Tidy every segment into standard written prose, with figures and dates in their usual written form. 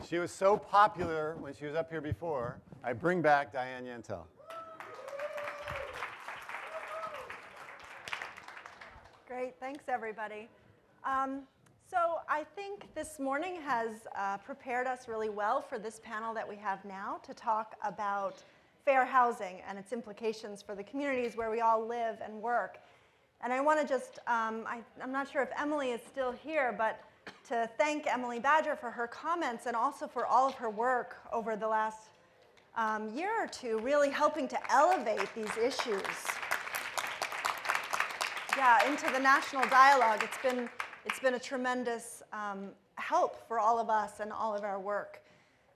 She was so popular when she was up here before, I bring back Diane Yantel. Great, thanks everybody. So I think this morning has prepared us really well for this panel that we have now to talk about fair housing and its implications for the communities where we all live and work. And I want to just, I'm not sure if Emily is still here, but to thank Emily Badger for her comments and also for all of her work over the last year or two, really helping to elevate these issues. Yeah, into the national dialogue. It's been a tremendous help for all of us and all of our work.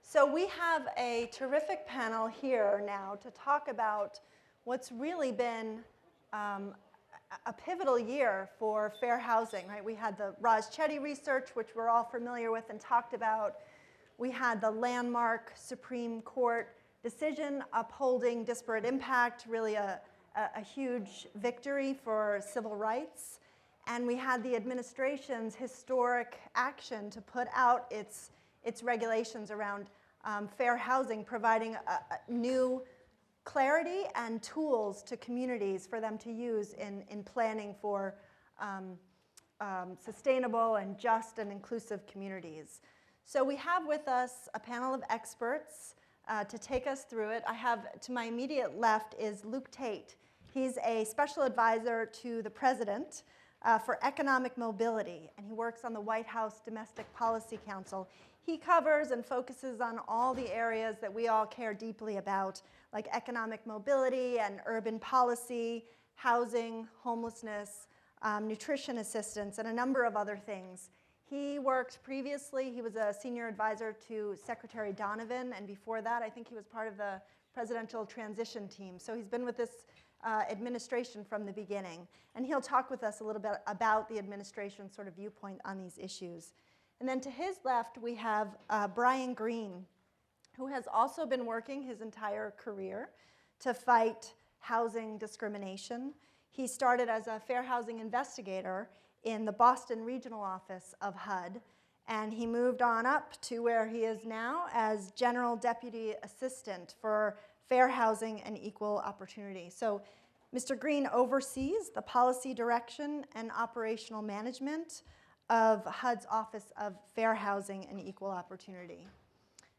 So we have a terrific panel here now to talk about what's really been a pivotal year for fair housing, right? We had the Raj Chetty research, which we're all familiar with and talked about. We had the landmark Supreme Court decision upholding disparate impact, really a huge victory for civil rights. And we had the administration's historic action to put out its regulations around fair housing, providing a new clarity and tools to communities for them to use in planning for sustainable and just and inclusive communities. So we have with us a panel of experts to take us through it. I have, to my immediate left is Luke Tate. He's a special advisor to the president for economic mobility, and he works on the White House Domestic Policy Council. He covers and focuses on all the areas that we all care deeply about, like economic mobility and urban policy, housing, homelessness, nutrition assistance, and a number of other things. He worked previously, he was a senior advisor to Secretary Donovan, and before that, I think he was part of the presidential transition team. So he's been with this administration from the beginning. And he'll talk with us a little bit about the administration's sort of viewpoint on these issues. And then to his left, we have Brian Green, who has also been working his entire career to fight housing discrimination. He started as a fair housing investigator in the Boston regional office of HUD, and he moved on up to where he is now as General Deputy Assistant for Fair Housing and Equal Opportunity. So Mr. Green oversees the policy direction and operational management of HUD's Office of Fair Housing and Equal Opportunity.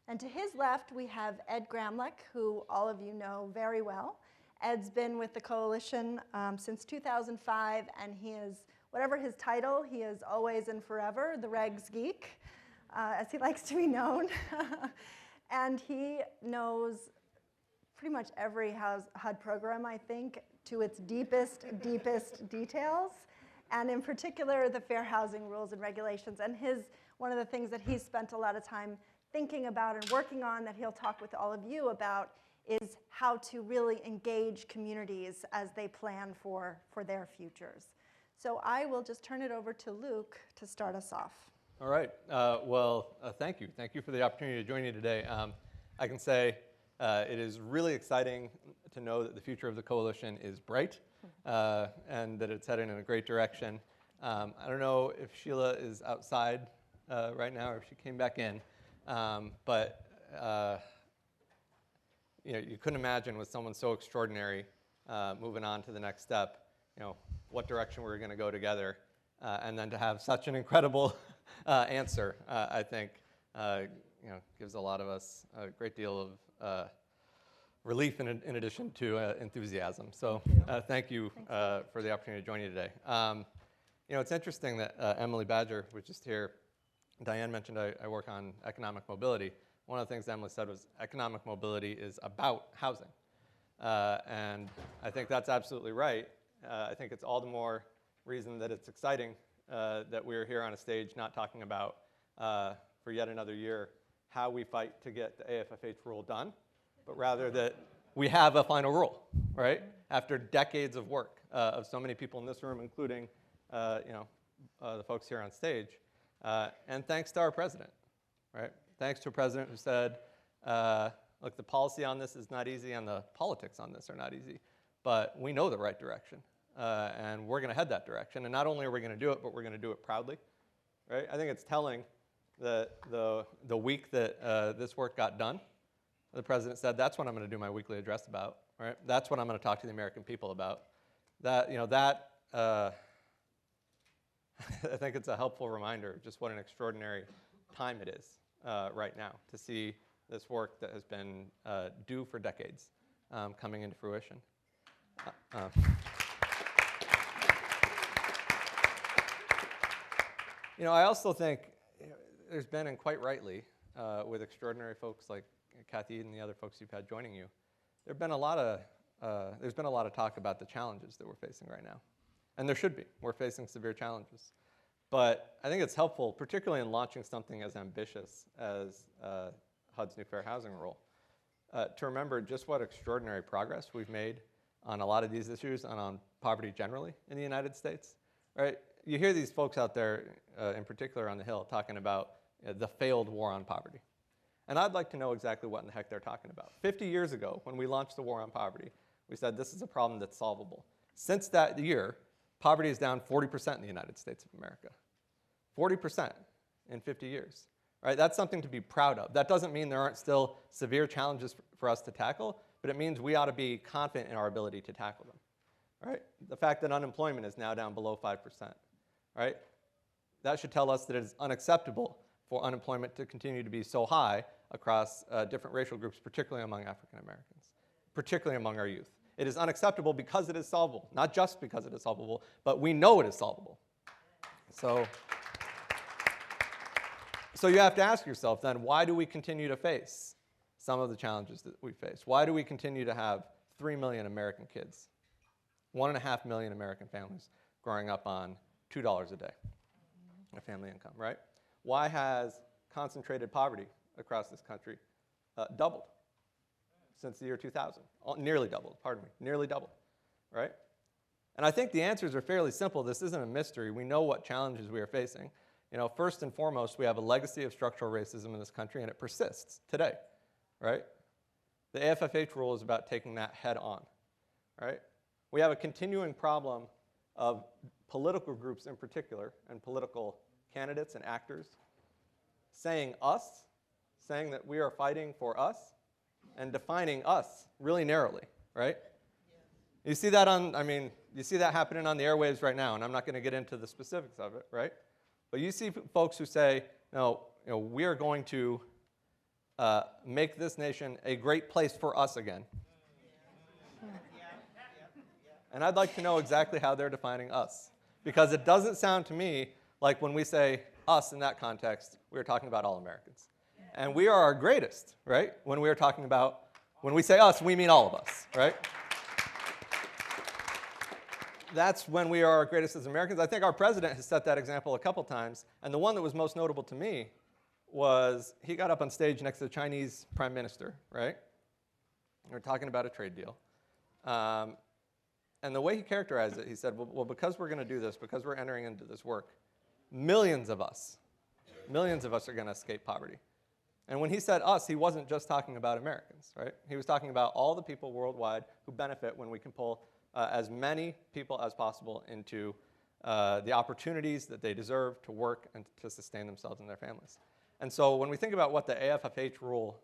And to his left, we have Ed Gramlich, who all of you know very well. Ed's been with the coalition since 2005, and he is, whatever his title, he is always and forever the regs geek, as he likes to be known. And he knows pretty much every HUD program, I think, to its deepest details, and in particular, the fair housing rules and regulations. And one of the things that he's spent a lot of time thinking about and working on that he'll talk with all of you about is how to really engage communities as they plan for their futures. So I will just turn it over to Luke to start us off. All right. Thank you. Thank you for the opportunity to join you today. I can say it is really exciting to know that the future of the coalition is bright and that it's headed in a great direction. I don't know if Sheila is outside right now or if she came back in, but you couldn't imagine with someone so extraordinary moving on to the next step, what direction we're going to go together, and then to have such an incredible answer, I think, gives a lot of us a great deal of relief in addition to enthusiasm. So thank you for the opportunity to join you today. It's interesting that Emily Badger was just here. Diane mentioned I work on economic mobility. One of the things Emily said was economic mobility is about housing. And I think that's absolutely right. I think it's all the more reason that it's exciting that we're here on a stage not talking about, for yet another year, how we fight to get the AFFH rule done, but rather that we have a final rule, right? After decades of work of so many people in this room, including the folks here on stage, and thanks to our president, right? Thanks to a president who said, look, the policy on this is not easy and the politics on this are not easy, but we know the right direction, and we're going to head that direction. And not only are we going to do it, but we're going to do it proudly, right? I think it's telling the week that this work got done, the president said, that's what I'm going to do my weekly address about, right? That's what I'm going to talk to the American people about. That, I think it's a helpful reminder of just what an extraordinary time it is right now to see this work that has been due for decades coming into fruition. I also think there's been, and quite rightly, with extraordinary folks like Kathy and the other folks you've had joining you, there's been a lot of talk about the challenges that we're facing right now. And there should be. We're facing severe challenges. But I think it's helpful, particularly in launching something as ambitious as HUD's new fair housing rule, to remember just what extraordinary progress we've made on a lot of these issues and on poverty generally in the United States. Right? You hear these folks out there, in particular on the Hill, talking about the failed war on poverty. And I'd like to know exactly what in the heck they're talking about. 50 years ago, when we launched the war on poverty, we said this is a problem that's solvable. Since that year, poverty is down 40% in the United States of America. 40% in 50 years. Right? That's something to be proud of. That doesn't mean there aren't still severe challenges for us to tackle, but it means we ought to be confident in our ability to tackle them. Right? The fact that unemployment is now down below 5%. Right? That should tell us that it is unacceptable for unemployment to continue to be so high across different racial groups, particularly among African Americans, particularly among our youth. It is unacceptable because it is solvable, not just because it is solvable, but we know it is solvable. So you have to ask yourself then, why do we continue to face some of the challenges that we face? Why do we continue to have 3 million American kids, 1.5 million American families growing up on $2 a day, a family income, right? Why has concentrated poverty across this country doubled since the year 2000? Nearly doubled, pardon me, nearly doubled, right? And I think the answers are fairly simple. This isn't a mystery. We know what challenges we are facing. First and foremost, we have a legacy of structural racism in this country, and it persists today, right? The AFFH rule is about taking that head on, right? We have a continuing problem of political groups in particular, and political candidates and actors saying that we are fighting for us, and defining us really narrowly, right? Yes. You see that you see that happening on the airwaves right now, and I'm not going to get into the specifics of it, right? But you see folks who say, no, we are going to make this nation a great place for us again. And I'd like to know exactly how they're defining us. Because it doesn't sound to me like when we say us in that context, we're talking about all Americans. And we are our greatest, right? When we say us, we mean all of us, right? That's when we are our greatest as Americans. I think our president has set that example a couple times. And the one that was most notable to me was he got up on stage next to the Chinese prime minister, right? We were talking about a trade deal. And the way he characterized it, he said, well, because we're going to do this, because we're entering into this work, millions of us are going to escape poverty. And when he said us, he wasn't just talking about Americans, right? He was talking about all the people worldwide who benefit when we can pull as many people as possible into the opportunities that they deserve to work and to sustain themselves and their families. And so when we think about what the AFFH rule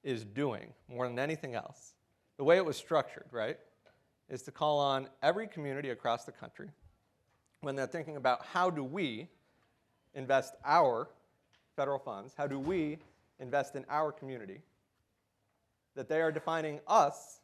is doing, more than anything else, the way it was structured, right, is to call on every community across the country when they're thinking about how do we invest our federal funds, how do we invest in our community, that they are defining us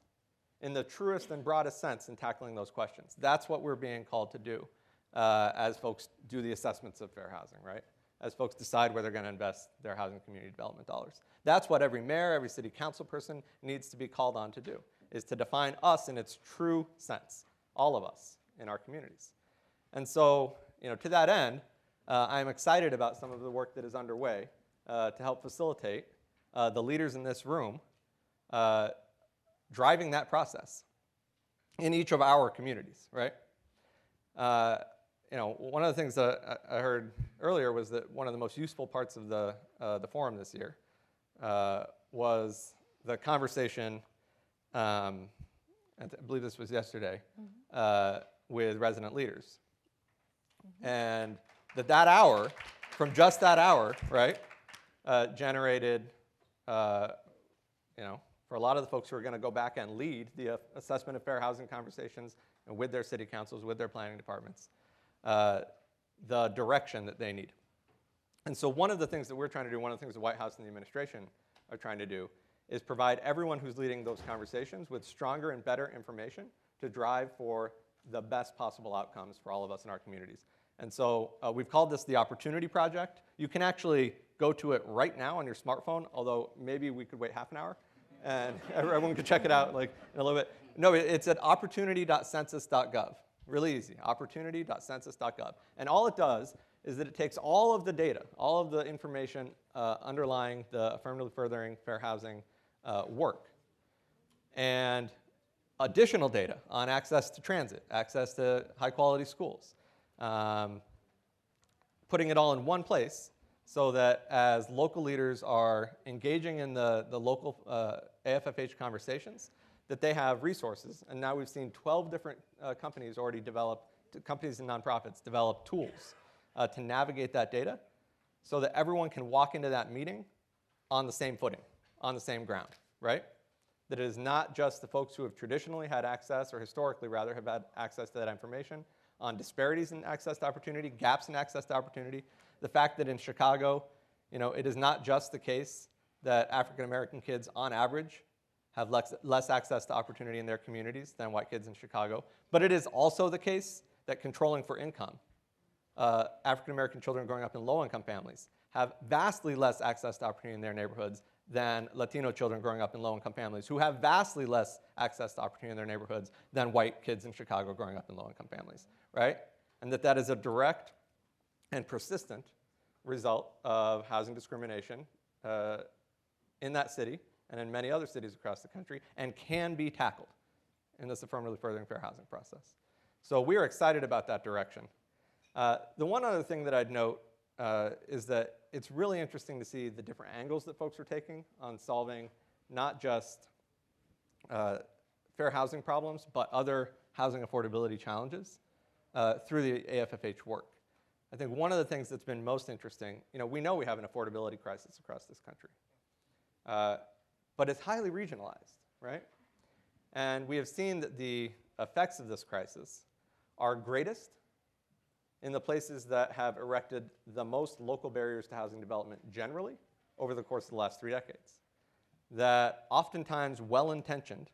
in the truest and broadest sense in tackling those questions. That's what we're being called to do as folks do the assessments of fair housing, right? As folks decide where they're going to invest their housing community development dollars. That's what every mayor, every city council person needs to be called on to do, is to define us in its true sense, all of us in our communities. And so, to that end, I'm excited about some of the work that is underway to help facilitate the leaders in this room driving that process in each of our communities, right? One of the things that I heard earlier was that one of the most useful parts of the forum this year was the conversation, I believe this was yesterday, with resident leaders. And that hour, from just that hour, right, generated, for a lot of the folks who are going to go back and lead the assessment of fair housing conversations and with their city councils, with their planning departments, the direction that they need. And so one of the things that we're trying to do, one of the things the White House and the administration are trying to do, is provide everyone who's leading those conversations with stronger and better information to drive for the best possible outcomes for all of us in our communities. And so we've called this the Opportunity Project. You can actually go to it right now on your smartphone, although maybe we could wait half an hour and everyone could check it out like in a little bit. No, it's at opportunity.census.gov. Really easy, opportunity.census.gov. And all it does is that it takes all of the data, all of the information underlying the affirmatively furthering fair housing work, and additional data on access to transit, access to high-quality schools, putting it all in one place so that as local leaders are engaging in the local AFFH conversations, that they have resources. And now we've seen 12 different companies already develop, companies and nonprofits develop tools to navigate that data so that everyone can walk into that meeting on the same footing, on the same ground, right? That it is not just the folks who have traditionally had access, or historically rather, have had access to that information, on disparities in access to opportunity, gaps in access to opportunity. The fact that in Chicago, it is not just the case that African American kids on average have less access to opportunity in their communities than white kids in Chicago, but it is also the case that controlling for income, African American children growing up in low-income families have vastly less access to opportunity in their neighborhoods than Latino children growing up in low-income families, who have vastly less access to opportunity in their neighborhoods than white kids in Chicago growing up in low-income families, right? And that is a direct and persistent result of housing discrimination in that city and in many other cities across the country, and can be tackled in this affirmatively furthering fair housing process. So we are excited about that direction. The one other thing that I'd note is that it's really interesting to see the different angles that folks are taking on solving not just fair housing problems, but other housing affordability challenges through the AFFH work. I think one of the things that's been most interesting, we know we have an affordability crisis across this country, but it's highly regionalized, right? And we have seen that the effects of this crisis are greatest in the places that have erected the most local barriers to housing development generally over the course of the last 3 decades. That oftentimes well-intentioned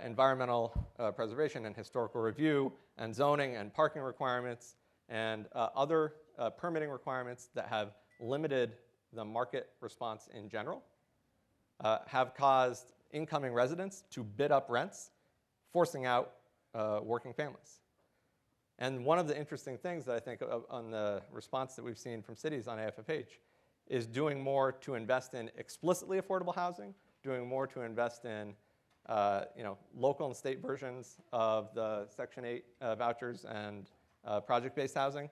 environmental preservation and historical review and zoning and parking requirements and other permitting requirements that have limited the market response in general have caused incoming residents to bid up rents, forcing out working families. And one of the interesting things that I think on the response that we've seen from cities on AFFH is doing more to invest in explicitly affordable housing, doing more to invest in local and state versions of the Section 8 vouchers and project-based housing,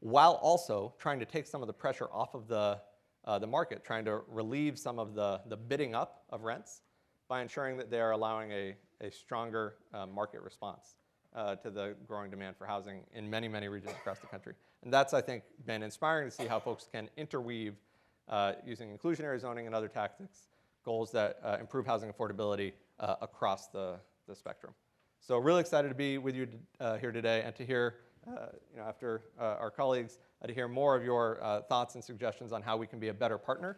while also trying to take some of the pressure off of the market, trying to relieve some of the bidding up of rents by ensuring that they are allowing a stronger market response to the growing demand for housing in many, many regions across the country. And that's, I think, been inspiring to see how folks can interweave using inclusionary zoning and other tactics, goals that improve housing affordability across the spectrum. So really excited to be with you here today and to hear, after our colleagues, to hear more of your thoughts and suggestions on how we can be a better partner,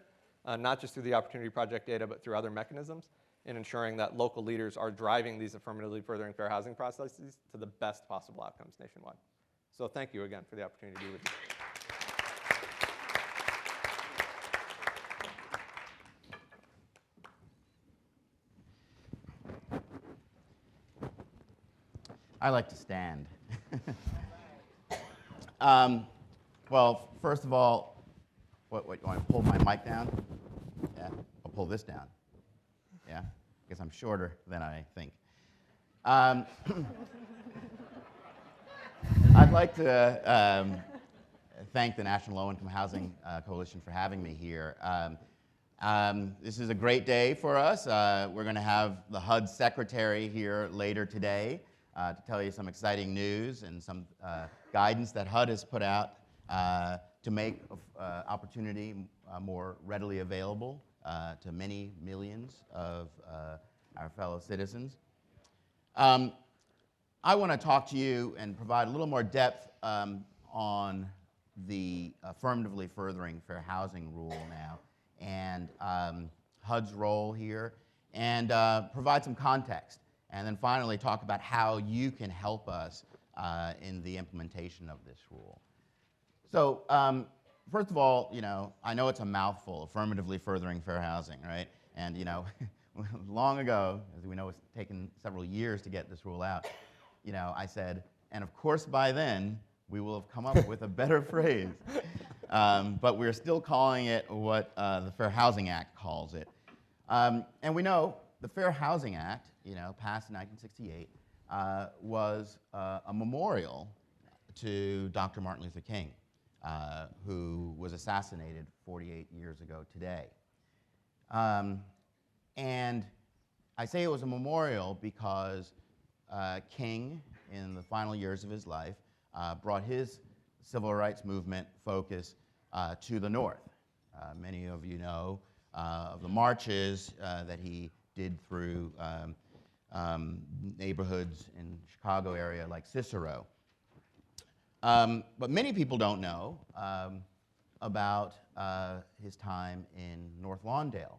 not just through the Opportunity Project data, but through other mechanisms in ensuring that local leaders are driving these affirmatively furthering fair housing processes to the best possible outcomes nationwide. So thank you again for the opportunity to be with you. I like to stand. Well, first of all, what, you want to pull my mic down? Yeah, I'll pull this down. Yeah, I guess I'm shorter than I think. I'd like to thank the National Low Income Housing Coalition for having me here. This is a great day for us. We're going to have the HUD secretary here later today to tell you some exciting news and some guidance that HUD has put out to make opportunity more readily available to many millions of our fellow citizens. I want to talk to you and provide a little more depth on the affirmatively furthering fair housing rule now, and HUD's role here, and provide some context, and then finally talk about how you can help us in the implementation of this rule. So first of all, I know it's a mouthful, affirmatively furthering fair housing, right? And long ago, as we know, it's taken several years to get this rule out, I said, and of course by then, we will have come up with a better phrase. But we're still calling it what the Fair Housing Act calls it. And we know the Fair Housing Act, passed in 1968, was a memorial to Dr. Martin Luther King, who was assassinated 48 years ago today. And I say it was a memorial because King, in the final years of his life, brought his civil rights movement focus to the North. Many of you know of the marches that he did through neighborhoods in the Chicago area like Cicero. But many people don't know about his time in North Lawndale,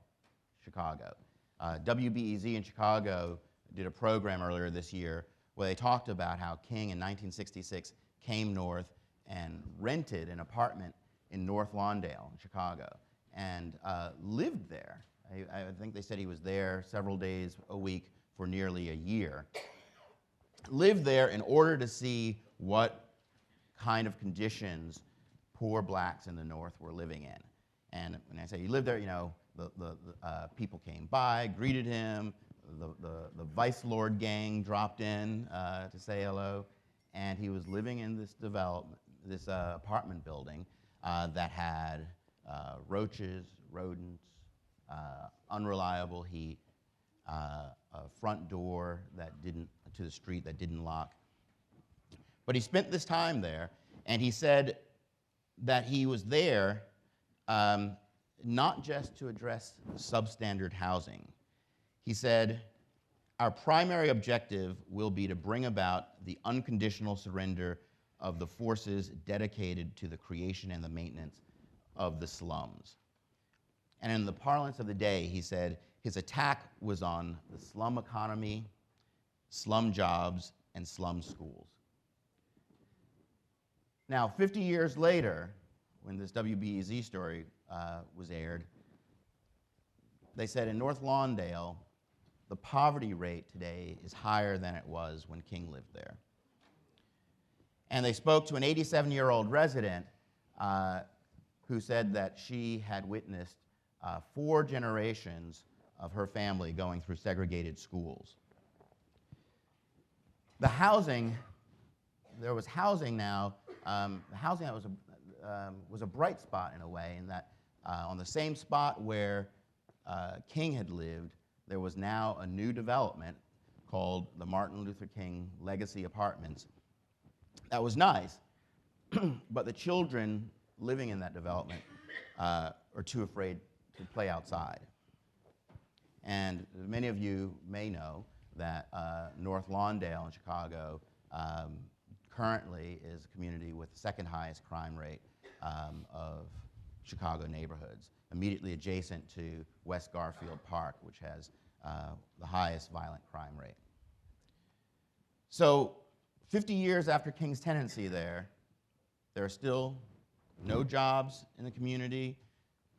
Chicago. WBEZ in Chicago did a program earlier this year where they talked about how King in 1966 came north and rented an apartment in North Lawndale in Chicago and lived there. I think they said he was there several days a week for nearly a year. Lived there in order to see what kind of conditions poor blacks in the North were living in. And when I say he lived there, the people came by, greeted him, the Vice Lord gang dropped in to say hello, and he was living in this apartment building that had roaches, rodents, unreliable heat, a front door to the street that didn't lock. But he spent this time there, and he said that he was there not just to address substandard housing. He said, our primary objective will be to bring about the unconditional surrender of the forces dedicated to the creation and the maintenance of the slums. And in the parlance of the day, he said, his attack was on the slum economy, slum jobs, and slum schools. Now, 50 years later, when this WBEZ story was aired, they said in North Lawndale, the poverty rate today is higher than it was when King lived there. And they spoke to an 87-year-old resident who said that she had witnessed 4 generations of her family going through segregated schools. The housing, there was housing now, housing that was a bright spot in a way, in that on the same spot where King had lived, there was now a new development called the Martin Luther King Legacy Apartments. That was nice, but the children living in that development are too afraid to play outside. And many of you may know that North Lawndale in Chicago currently is a community with the second highest crime rate of Chicago neighborhoods, immediately adjacent to West Garfield Park, which has the highest violent crime rate. So 50 years after King's tenancy there are still no jobs in the community,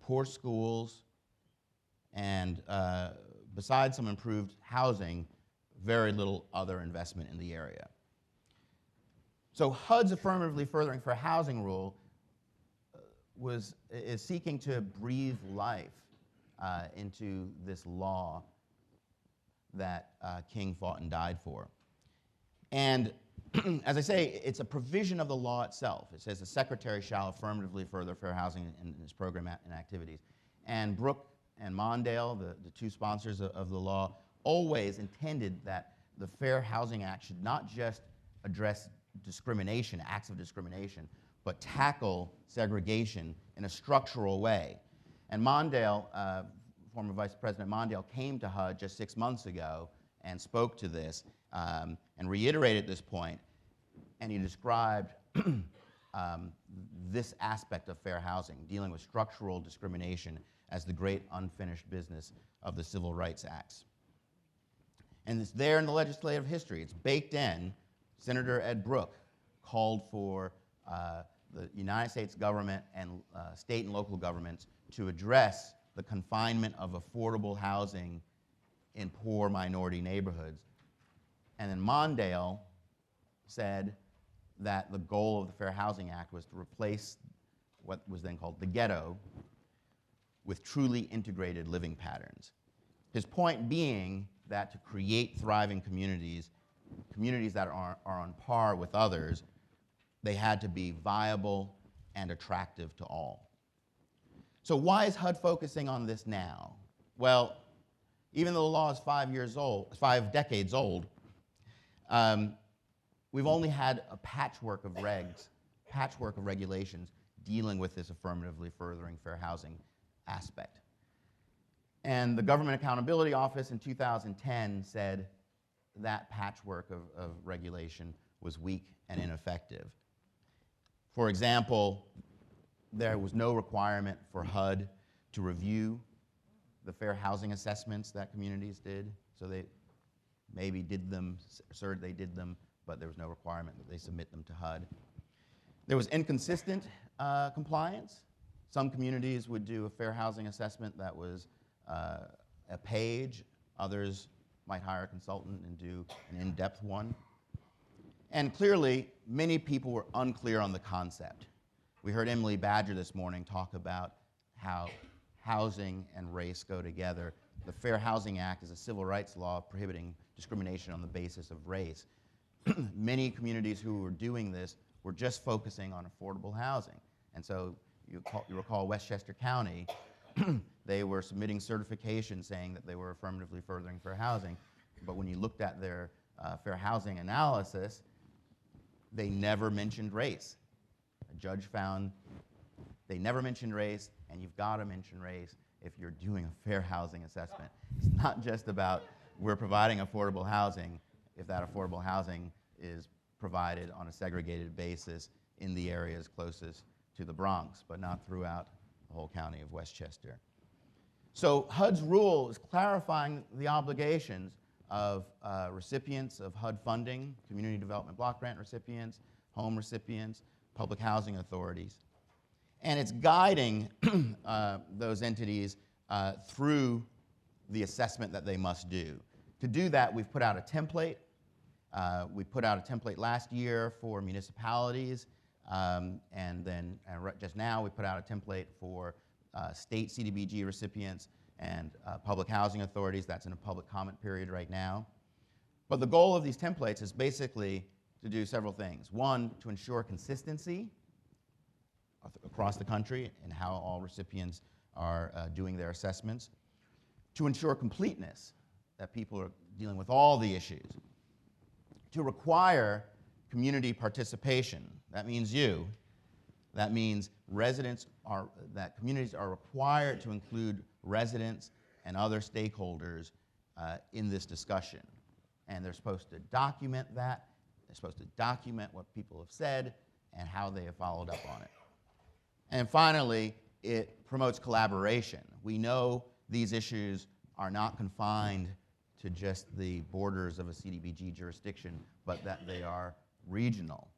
poor schools, and besides some improved housing, very little other investment in the area. So HUD's affirmatively furthering fair housing rule is seeking to breathe life into this law that King fought and died for. And as I say, it's a provision of the law itself. It says the Secretary shall affirmatively further fair housing in his program and activities. And Brooke and Mondale, the 2 sponsors of the law, always intended that the Fair Housing Act should not just address discrimination, acts of discrimination, but tackle segregation in a structural way. And Mondale, former Vice President Mondale, came to HUD just 6 months ago and spoke to this and reiterated this point. And he described this aspect of fair housing, dealing with structural discrimination, as the great unfinished business of the Civil Rights Acts. And it's there in the legislative history. It's baked in. Senator Ed Brooke called for the United States government and state and local governments to address the confinement of affordable housing in poor minority neighborhoods. And then Mondale said that the goal of the Fair Housing Act was to replace what was then called the ghetto with truly integrated living patterns. His point being that to create thriving communities, communities that are on par with others, they had to be viable and attractive to all. So why is HUD focusing on this now? Well, even though the law is 5 decades old, we've only had a patchwork of regulations dealing with this affirmatively furthering fair housing aspect. And the Government Accountability Office in 2010 said that patchwork of regulation was weak and ineffective. For example, there was no requirement for HUD to review the fair housing assessments that communities did. So they maybe did them, asserted they did them, but there was no requirement that they submit them to HUD. There was inconsistent compliance. Some communities would do a fair housing assessment that was a page. Others might hire a consultant and do an in-depth one. And clearly, many people were unclear on the concept. We heard Emily Badger this morning talk about how housing and race go together. The Fair Housing Act is a civil rights law prohibiting discrimination on the basis of race. Many communities who were doing this were just focusing on affordable housing. And so you recall Westchester County, they were submitting certifications saying that they were affirmatively furthering fair housing. But when you looked at their fair housing analysis, they never mentioned race. A judge found they never mentioned race, and you've got to mention race if you're doing a fair housing assessment. It's not just about we're providing affordable housing if that affordable housing is provided on a segregated basis in the areas closest to the Bronx, but not throughout the whole county of Westchester. So HUD's rule is clarifying the obligations of recipients of HUD funding, community development block grant recipients, home recipients, public housing authorities. And it's guiding those entities through the assessment that they must do. To do that, we've put out a template. We put out a template last year for municipalities, and then just now we put out a template for state CDBG recipients and public housing authorities. That's in a public comment period right now. But the goal of these templates is basically to do several things. One, to ensure consistency across the country in how all recipients are doing their assessments. To ensure completeness, that people are dealing with all the issues. To require community participation. That means you. That means that communities are required to include residents and other stakeholders in this discussion. And they're supposed to document that. They're supposed to document what people have said and how they have followed up on it. And finally, it promotes collaboration. We know these issues are not confined to just the borders of a CDBG jurisdiction, but that they are regional.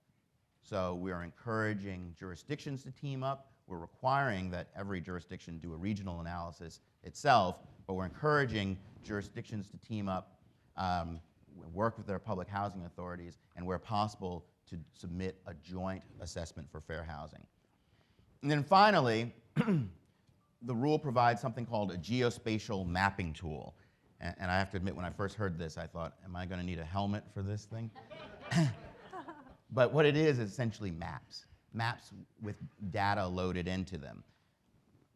So we are encouraging jurisdictions to team up. We're requiring that every jurisdiction do a regional analysis itself, but we're encouraging jurisdictions to team up, work with their public housing authorities, and where possible, to submit a joint assessment for fair housing. And then finally, the rule provides something called a geospatial mapping tool. And I have to admit, when I first heard this, I thought, am I going to need a helmet for this thing? But what it is essentially maps with data loaded into them.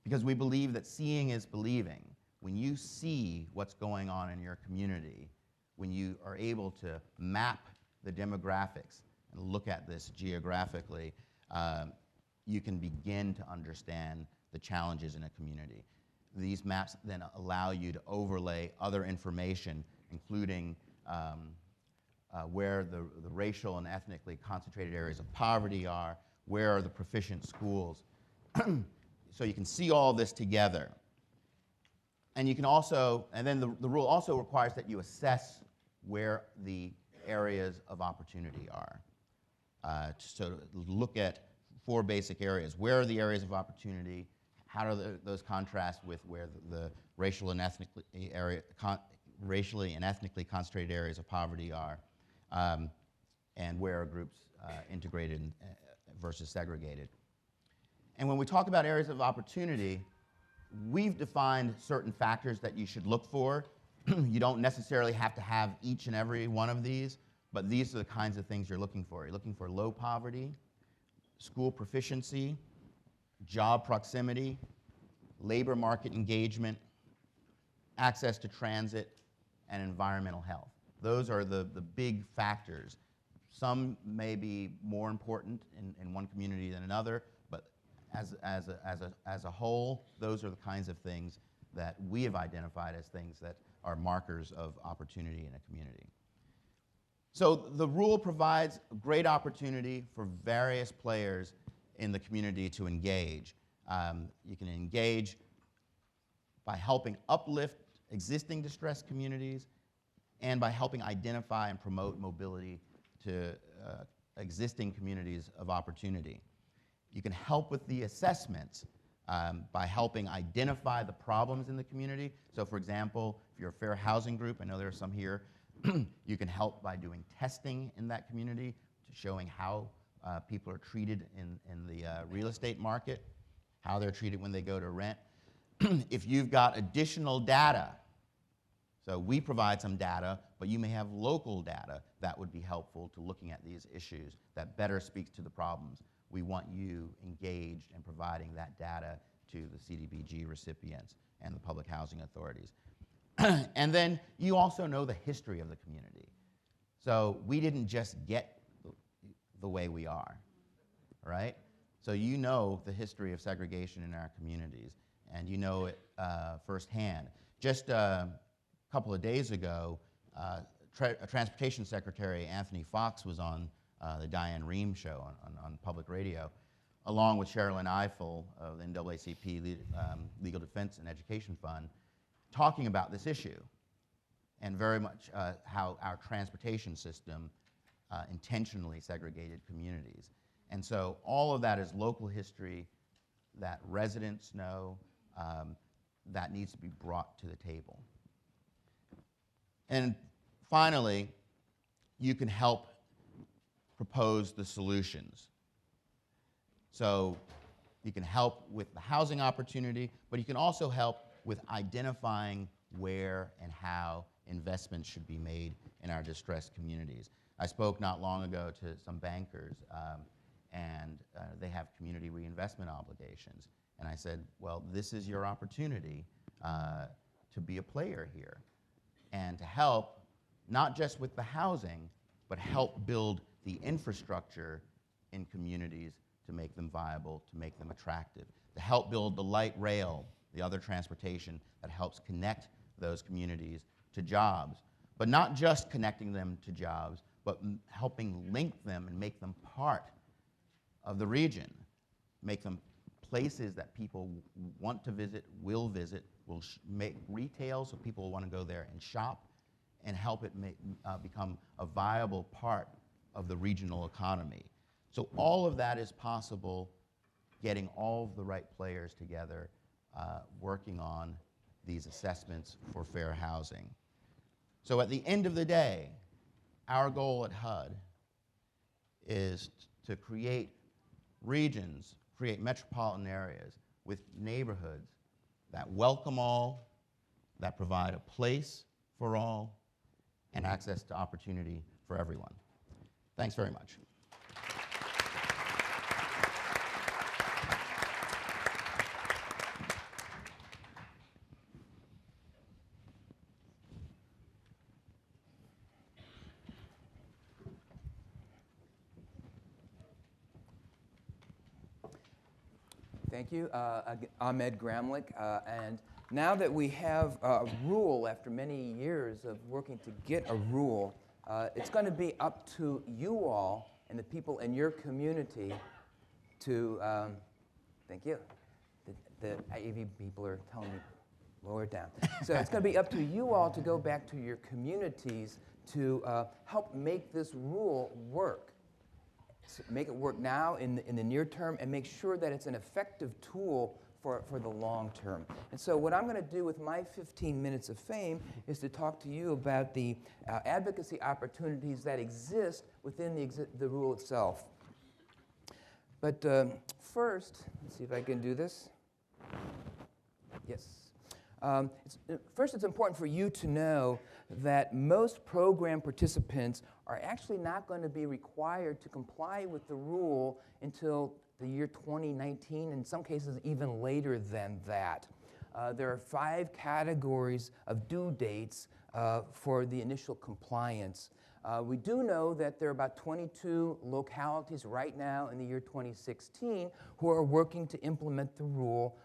Because we believe that seeing is believing. When you see what's going on in your community, when you are able to map the demographics and look at this geographically, you can begin to understand the challenges in a community. These maps then allow you to overlay other information, including where the racial and ethnically concentrated areas of poverty are, where are the proficient schools. So you can see all this together. And you can also, and then the rule also requires that you assess where the areas of opportunity are. So look at 4 basic areas. Where are the areas of opportunity? How do those contrast with where the racially and ethnically concentrated areas of poverty are, and where are groups integrated versus segregated? And when we talk about areas of opportunity, we've defined certain factors that you should look for. You don't necessarily have to have each and every one of these, but these are the kinds of things you're looking for. You're looking for low poverty, school proficiency, job proximity, labor market engagement, access to transit, and environmental health. Those are the big factors. Some may be more important in one community than another, but as a whole, those are the kinds of things that we have identified as things that are markers of opportunity in a community. So the rule provides a great opportunity for various players in the community to engage. You can engage by helping uplift existing distressed communities and by helping identify and promote mobility to existing communities of opportunity. You can help with the assessments by helping identify the problems in the community. So for example, if you're a fair housing group, I know there are some here, you can help by doing testing in that community, to showing how people are treated in the real estate market, how they're treated when they go to rent. If you've got additional data, so we provide some data, but you may have local data that would be helpful to looking at these issues that better speaks to the problems. We want you engaged in providing that data to the CDBG recipients and the public housing authorities. And then you also know the history of the community. So we didn't just get the way we are, right? So you know the history of segregation in our communities, and you know it firsthand. Just a couple of days ago, Transportation Secretary Anthony Fox was on the Diane Rehm show on public radio, along with Sherilyn Ifill of the NAACP Legal Defense and Education Fund, talking about this issue and very much how our transportation system intentionally segregated communities. And so all of that is local history that residents know that needs to be brought to the table. And finally, you can help propose the solutions. So you can help with the housing opportunity, but you can also help with identifying where and how investments should be made in our distressed communities. I spoke not long ago to some bankers, and they have community reinvestment obligations. And I said, well, this is your opportunity to be a player here and to help, not just with the housing, but help build the infrastructure in communities to make them viable, to make them attractive, to help build the light rail, the other transportation that helps connect those communities to jobs. But not just connecting them to jobs, but helping link them and make them part of the region, make them places that people want to visit, will make retail so people will want to go there and shop, and help it become a viable part of the regional economy. So all of that is possible, getting all of the right players together, working on these assessments for fair housing. So at the end of the day, our goal at HUD is to create regions, create metropolitan areas with neighborhoods that welcome all, that provide a place for all, and access to opportunity for everyone. Thanks very much. Thank you. Ahmed Gramlich. And now that we have a rule, after many years of working to get a rule, it's going to be up to you all and the people in your community to, thank you. The AV people are telling me, lower it down. So it's going to be up to you all to go back to your communities to help make this rule work. So make it work now in the near term and make sure that it's an effective tool for the long term. And so what I'm going to do with my 15 minutes of fame is to talk to you about the advocacy opportunities that exist within the rule itself. But first, let's see if I can do this. Yes. First, it's important for you to know that most program participants are actually not going to be required to comply with the rule until the year 2019, in some cases even later than that. There are 5 categories of due dates for the initial compliance. We do know that there are about 22 localities right now in the year 2016 who are working to implement the rule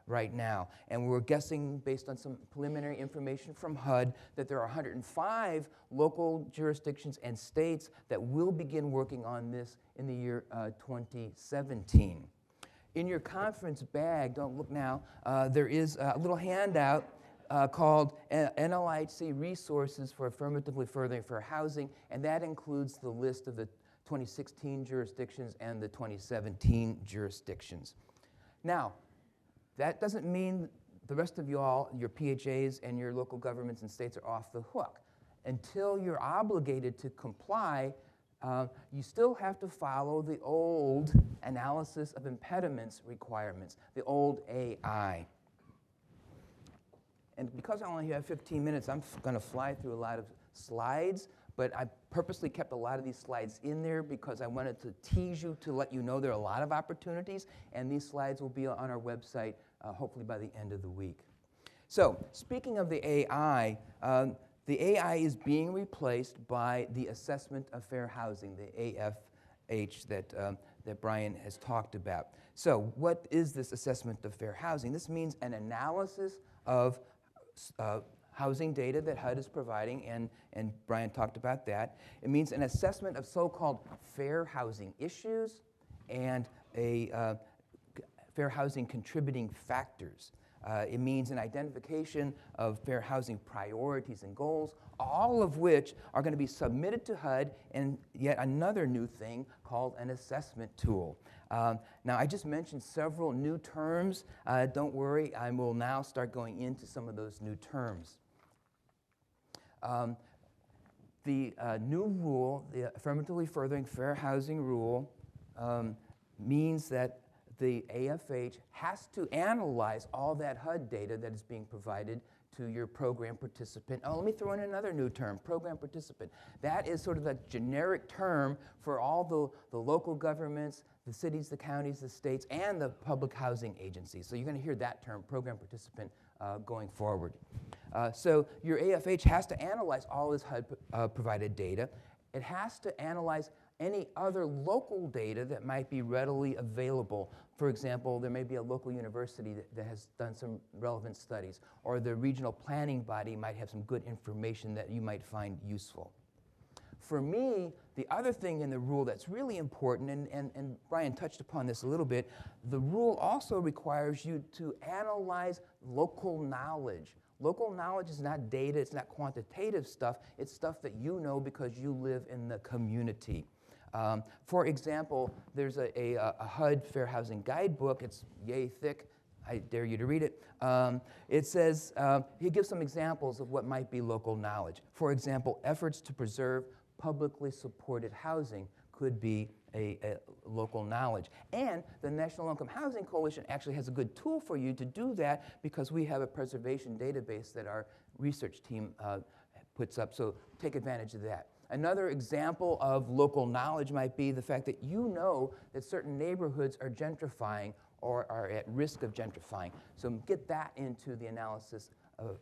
right now. And we're guessing, based on some preliminary information from HUD, that there are 105 local jurisdictions and states that will begin working on this in the year 2017. In your conference bag, don't look now, there is a little handout called NLIHC Resources for Affirmatively Furthering Fair Housing, and that includes the list of the 2016 jurisdictions and the 2017 jurisdictions. Now, that doesn't mean the rest of you all, your PHAs and your local governments and states are off the hook. Until you're obligated to comply, you still have to follow the old analysis of impediments requirements, the old AI. And because I only have 15 minutes, I'm going to fly through a lot of slides, but I purposely kept a lot of these slides in there because I wanted to tease you to let you know there are a lot of opportunities, and these slides will be on our website hopefully by the end of the week. So, speaking of the AI is being replaced by the Assessment of Fair Housing, the AFH that Brian has talked about. So, what is this Assessment of Fair Housing? This means an analysis of housing data that HUD is providing, and Brian talked about that. It means an assessment of so-called fair housing issues and a fair housing contributing factors. It means an identification of fair housing priorities and goals, all of which are going to be submitted to HUD, and yet another new thing called an assessment tool. Now, I just mentioned several new terms. Don't worry, I will now start going into some of those new terms. The new rule, the Affirmatively Furthering Fair Housing Rule, means that the AFH has to analyze all that HUD data that is being provided to your program participant. Oh, let me throw in another new term, program participant. That is sort of a generic term for all the local governments, the cities, the counties, the states, and the public housing agencies. So you're going to hear that term, program participant, going forward. So your AFH has to analyze all this HUD provided data. It has to analyze any other local data that might be readily available. For example, there may be a local university that has done some relevant studies, or the regional planning body might have some good information that you might find useful. For me, the other thing in the rule that's really important, and Brian touched upon this a little bit, the rule also requires you to analyze local knowledge. Local knowledge is not data, it's not quantitative stuff, it's stuff that you know because you live in the community. For example, there's a HUD Fair Housing Guidebook. It's yay thick. I dare you to read it. It says, he gives some examples of what might be local knowledge. For example, efforts to preserve publicly supported housing could be a local knowledge. And the National Low-Income Housing Coalition actually has a good tool for you to do that because we have a preservation database that our research team puts up, so take advantage of that. Another example of local knowledge might be the fact that you know that certain neighborhoods are gentrifying or are at risk of gentrifying. So get that into the analysis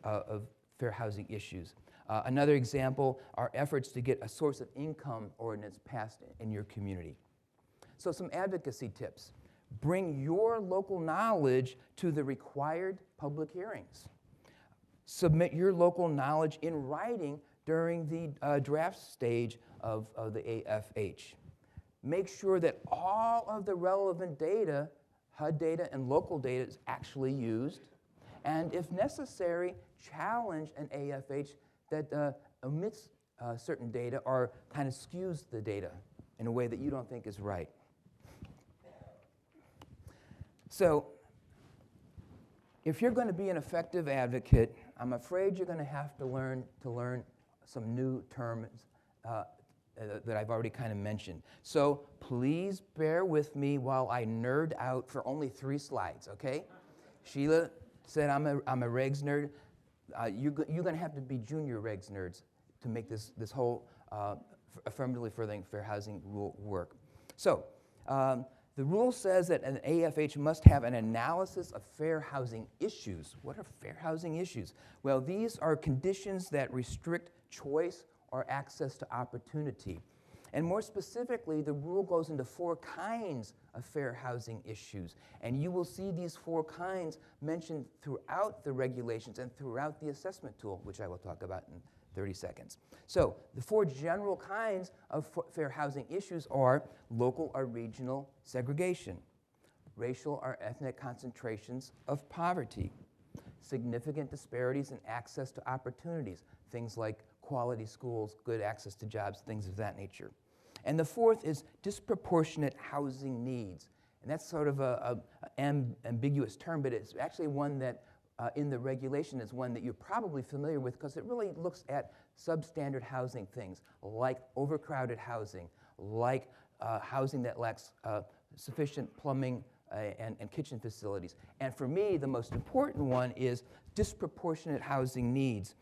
of fair housing issues. Another example are efforts to get a source of income ordinance passed in your community. So some advocacy tips. Bring your local knowledge to the required public hearings. Submit your local knowledge in writing during the draft stage of the AFH. Make sure that all of the relevant data, HUD data and local data, is actually used. And if necessary, challenge an AFH that omits certain data or kind of skews the data in a way that you don't think is right. So, if you're going to be an effective advocate, I'm afraid you're going to have to learn some new terms that I've already kind of mentioned. So please bear with me while I nerd out for only 3 slides, okay? Sheila said I'm a regs nerd. You're going to have to be junior regs nerds to make this whole affirmatively furthering fair housing rule work. So the rule says that an AFH must have an analysis of fair housing issues. What are fair housing issues? Well, these are conditions that restrict choice or access to opportunity. And more specifically, the rule goes into 4 kinds of fair housing issues. And you will see these 4 kinds mentioned throughout the regulations and throughout the assessment tool, which I will talk about in 30 seconds. So the 4 general kinds of fair housing issues are local or regional segregation, racial or ethnic concentrations of poverty, significant disparities in access to opportunities, things like quality schools, good access to jobs, things of that nature. And the 4th is disproportionate housing needs. And that's sort of an ambiguous term, but it's actually one that in the regulation is one that you're probably familiar with because it really looks at substandard housing things like overcrowded housing, like housing that lacks sufficient plumbing and kitchen facilities. And for me, the most important one is disproportionate housing needs.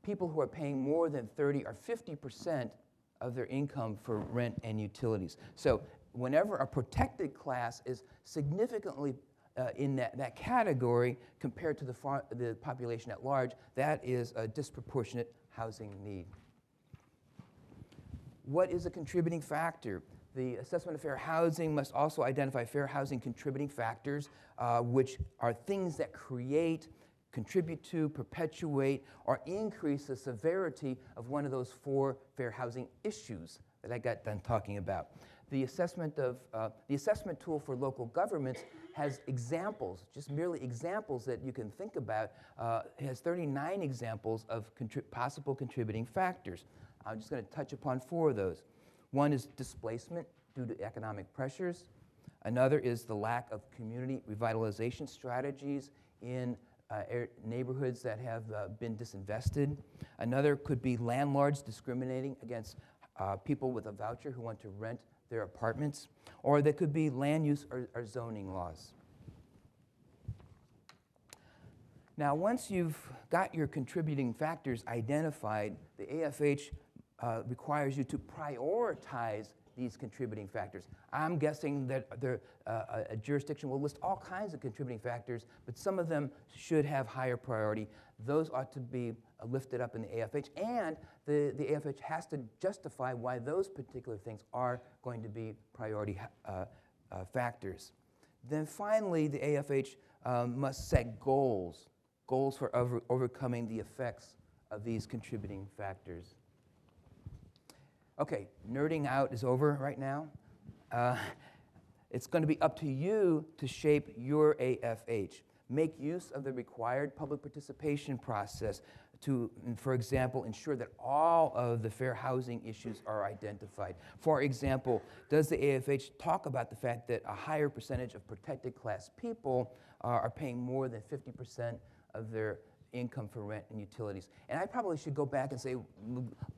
People who are paying more than 30 or 50% of their income for rent and utilities. So whenever a protected class is significantly in that category compared to the population at large, that is a disproportionate housing need. What is a contributing factor? The assessment of fair housing must also identify fair housing contributing factors, which are things that create, contribute to, perpetuate, or increase the severity of one of those 4 fair housing issues that I got done talking about. The assessment tool for local governments has examples, just merely examples that you can think about. It has 39 examples of possible contributing factors. I'm just going to touch upon 4 of those. One is displacement due to economic pressures. Another is the lack of community revitalization strategies in neighborhoods that have been disinvested. Another could be landlords discriminating against people with a voucher who want to rent their apartments. Or they could be land use or zoning laws. Now, once you've got your contributing factors identified, the AFH requires you to prioritize these contributing factors. I'm guessing that a jurisdiction will list all kinds of contributing factors, but some of them should have higher priority. Those ought to be lifted up in the AFH, and the AFH has to justify why those particular things are going to be priority factors. Then finally, the AFH must set goals for overcoming the effects of these contributing factors. Okay, nerding out is over right now. It's going to be up to you to shape your AFH. Make use of the required public participation process to, for example, ensure that all of the fair housing issues are identified. For example, does the AFH talk about the fact that a higher percentage of protected class people are paying more than 50% of their income for rent and utilities? And I probably should go back and say,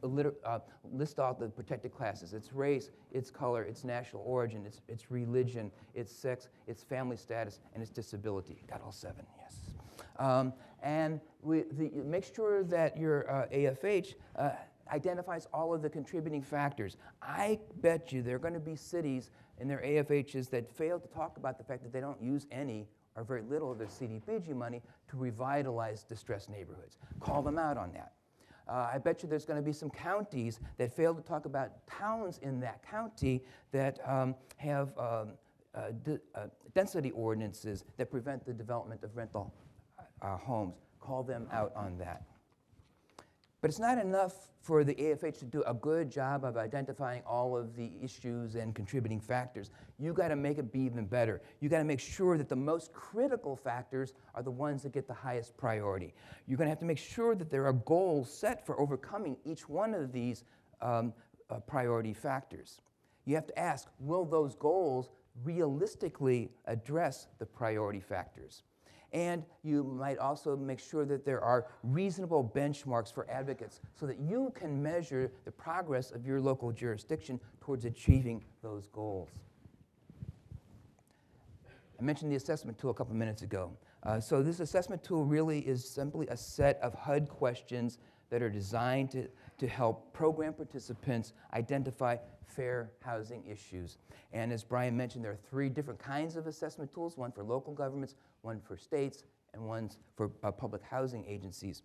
list all the protected classes. It's race, it's color, it's national origin, it's religion, it's sex, it's family status, and it's disability. Got all 7, yes. And make sure that your AFH identifies all of the contributing factors. I bet you there are going to be cities in their AFHs that fail to talk about the fact that they don't use any or very little of their CDBG money to revitalize distressed neighborhoods. Call them out on that. I bet you there's going to be some counties that fail to talk about towns in that county that have density ordinances that prevent the development of rental homes. Call them out on that. But it's not enough for the AFH to do a good job of identifying all of the issues and contributing factors. You've got to make it be even better. You've got to make sure that the most critical factors are the ones that get the highest priority. You're going to have to make sure that there are goals set for overcoming each one of these priority factors. You have to ask, will those goals realistically address the priority factors? And you might also make sure that there are reasonable benchmarks for advocates so that you can measure the progress of your local jurisdiction towards achieving those goals. I mentioned the assessment tool a couple minutes ago. So this assessment tool really is simply a set of HUD questions that are designed to help program participants identify fair housing issues. And as Brian mentioned, there are 3 different kinds of assessment tools, one for local governments, one for states, and one for public housing agencies.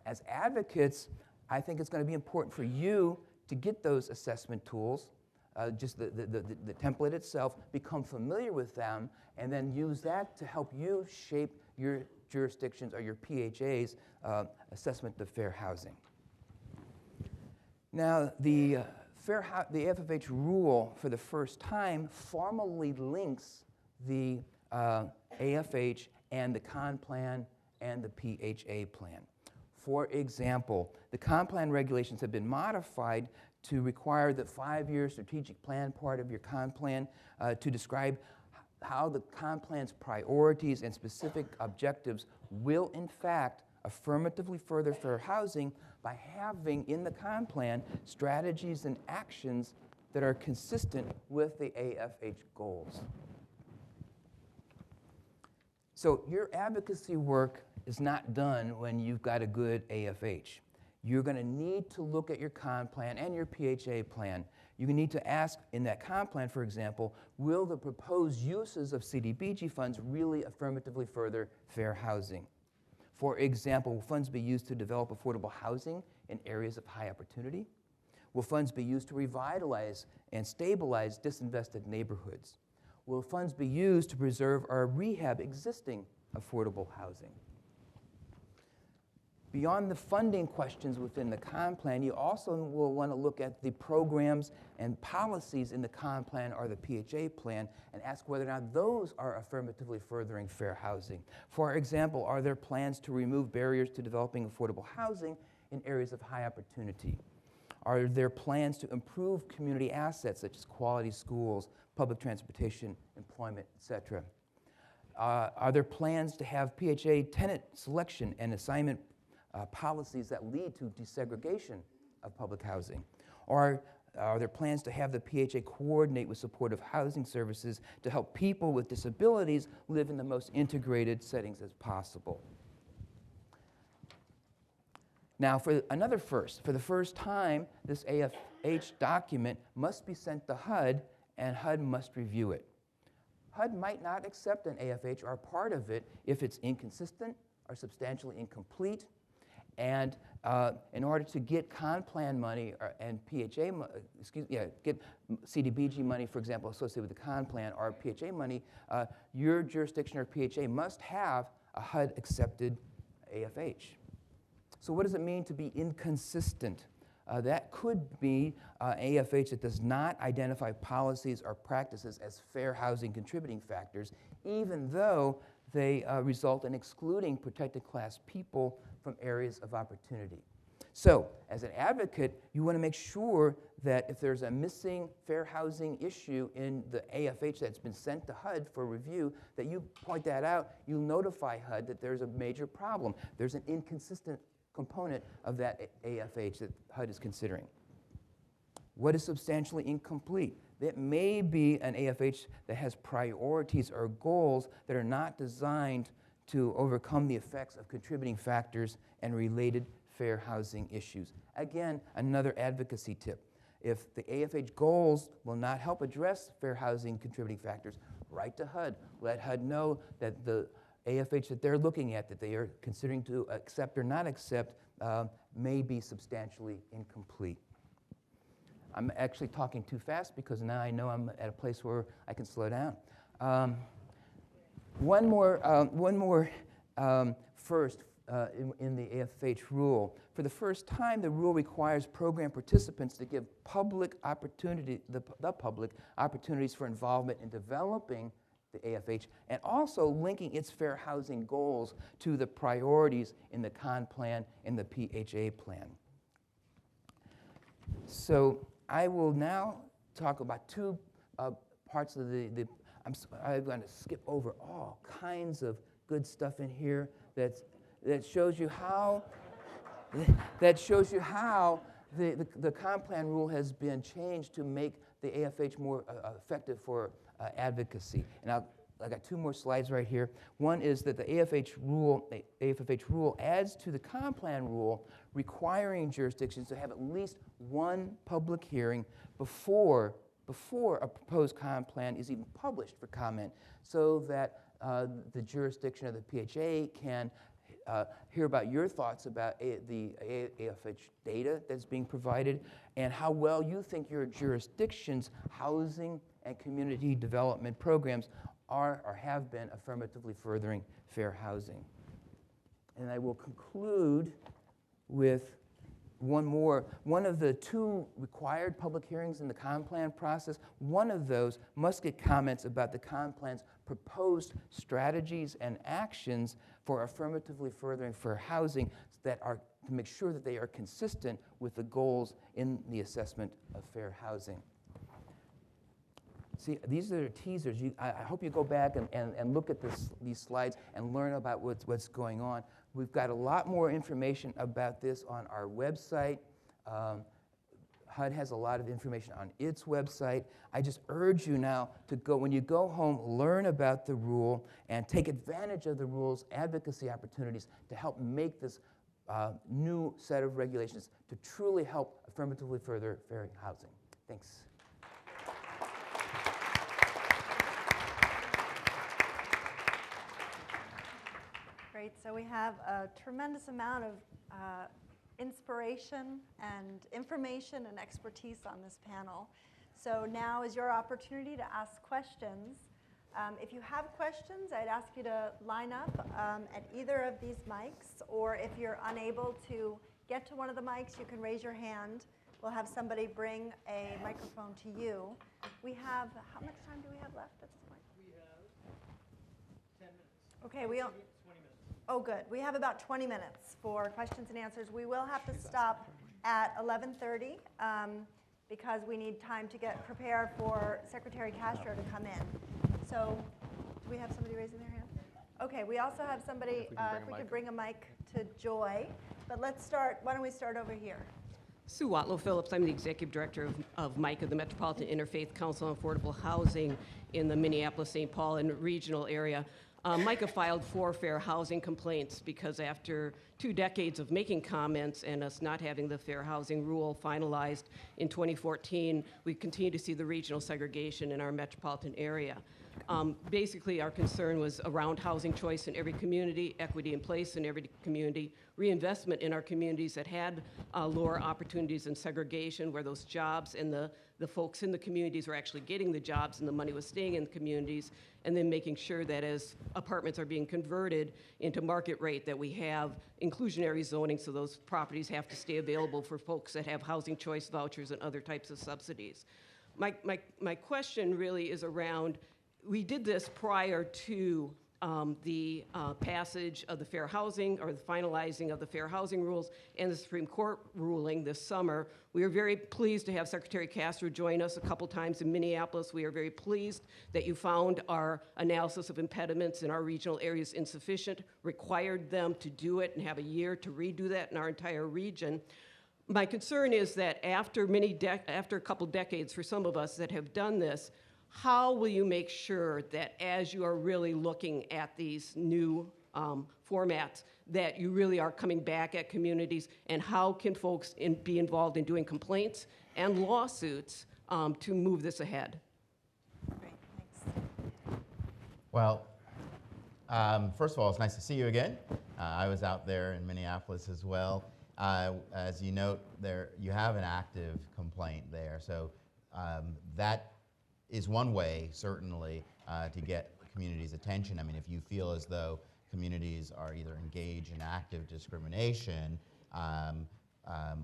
As advocates, I think it's going to be important for you to get those assessment tools, just the template itself, become familiar with them, and then use that to help you shape your jurisdictions or your PHA's assessment of fair housing. Now, the FFH rule for the first time formally links the AFH and the CON plan and the PHA plan. For example, the CON plan regulations have been modified to require the 5-year strategic plan part of your CON plan to describe how the CON plan's priorities and specific objectives will in fact affirmatively further fair housing by having in the CON plan strategies and actions that are consistent with the AFH goals. So your advocacy work is not done when you've got a good AFH. You're going to need to look at your CON plan and your PHA plan. You need to ask in that CON plan, for example, will the proposed uses of CDBG funds really affirmatively further fair housing? For example, will funds be used to develop affordable housing in areas of high opportunity? Will funds be used to revitalize and stabilize disinvested neighborhoods? Will funds be used to preserve or rehab existing affordable housing? Beyond the funding questions within the CON plan, you also will want to look at the programs and policies in the CON plan or the PHA plan and ask whether or not those are affirmatively furthering fair housing. For example, are there plans to remove barriers to developing affordable housing in areas of high opportunity? Are there plans to improve community assets such as quality schools, public transportation, employment, etc.? Are there plans to have PHA tenant selection and assignment policies that lead to desegregation of public housing? Or are there plans to have the PHA coordinate with supportive housing services to help people with disabilities live in the most integrated settings as possible? Now, for another first, for the first time, this AFH document must be sent to HUD, and HUD must review it. HUD might not accept an AFH or part of it if it's inconsistent or substantially incomplete. And in order to get CON plan money and PHA, get CDBG money, for example, associated with the CON plan or PHA money, your jurisdiction or PHA must have a HUD-accepted AFH. So what does it mean to be inconsistent? That could be AFH that does not identify policies or practices as fair housing contributing factors, even though they result in excluding protected class people from areas of opportunity. So, as an advocate, you want to make sure that if there's a missing fair housing issue in the AFH that's been sent to HUD for review, that you point that out, you notify HUD that there's a major problem. There's an inconsistent component of that AFH that HUD is considering. What is substantially incomplete? It may be an AFH that has priorities or goals that are not designed to overcome the effects of contributing factors and related fair housing issues. Again, another advocacy tip. If the AFH goals will not help address fair housing contributing factors, write to HUD. Let HUD know that the AFH that they're looking at, that they are considering to accept or not accept, may be substantially incomplete. I'm actually talking too fast because now I know I'm at a place where I can slow down. One more first in the AFH rule. For the first time, the rule requires program participants to give the public opportunities for involvement in developing the AFH, and also linking its fair housing goals to the priorities in the CON plan and the PHA plan. So I will now talk about two parts of I'm going to skip over all kinds of good stuff in here that shows you how the CON plan rule has been changed to make the AFH more effective for advocacy. And I got two more slides right here. One is that the AFH rule adds to the CON plan rule requiring jurisdictions to have at least one public hearing before a proposed CON plan is even published for comment, so that the jurisdiction of the PHA can hear about your thoughts about the AFH data that's being provided and how well you think your jurisdiction's housing and community development programs are or have been affirmatively furthering fair housing. And I will conclude with one more. One of the two required public hearings in the CON plan process, one of those must get comments about the CON plan's proposed strategies and actions for affirmatively furthering fair housing that are to make sure that they are consistent with the goals in the assessment of fair housing. See, these are teasers. I hope you go back and look at these slides and learn about what's going on. We've got a lot more information about this on our website. HUD has a lot of information on its website. I just urge you now to go, when you go home, learn about the rule and take advantage of the rule's advocacy opportunities to help make this new set of regulations to truly help affirmatively further fair housing. Thanks. Great, so we have a tremendous amount of inspiration and information and expertise on this panel. So now is your opportunity to ask questions. If you have questions, I'd ask you to line up at either of these mics, or if you're unable to get to one of the mics, you can raise your hand. We'll have somebody bring a microphone to you. We have, how much time do we have left at this point? We have 10 minutes. Okay, 20 minutes. oh good. We have about 20 minutes for questions and answers. We will have to stop at 11:30 because we need time to get prepared for Secretary Castro to come in. So do we have somebody raising their hand? Okay, we also have somebody, if we could bring a mic to Joy. But let's start, why don't we start over here? Sue Watlow Phillips. I'm the Executive Director of MICA, the Metropolitan Interfaith Council on Affordable Housing in the Minneapolis-St. Paul and regional area. MICA filed 4 fair housing complaints because after 2 decades of making comments and us not having the fair housing rule finalized in 2014, we continue to see the regional segregation in our metropolitan area. Basically, our concern was around housing choice in every community, equity in place in every community, reinvestment in our communities that had lower opportunities and segregation, where those jobs and the folks in the communities were actually getting the jobs and the money was staying in the communities, and then making sure that as apartments are being converted into market rate, that we have inclusionary zoning, so those properties have to stay available for folks that have housing choice vouchers and other types of subsidies. My question really is around, we did this prior to the passage of the fair housing, or the finalizing of the fair housing rules and the Supreme Court ruling this summer. We are very pleased to have Secretary Castro join us a couple times in Minneapolis. We are very pleased that you found our analysis of impediments in our regional areas insufficient, required them to do it and have a year to redo that in our entire region. My concern is that after a couple decades for some of us that have done this, how will you make sure that as you are really looking at these new formats, that you really are coming back at communities, and how can folks be involved in doing complaints and lawsuits to move this ahead? Great, thanks. Well, First of all, it's nice to see you again. I was out there in Minneapolis as well. As you note, you have an active complaint there, so that is one way, certainly, to get communities' attention. I mean, if you feel as though communities are either engaged in active discrimination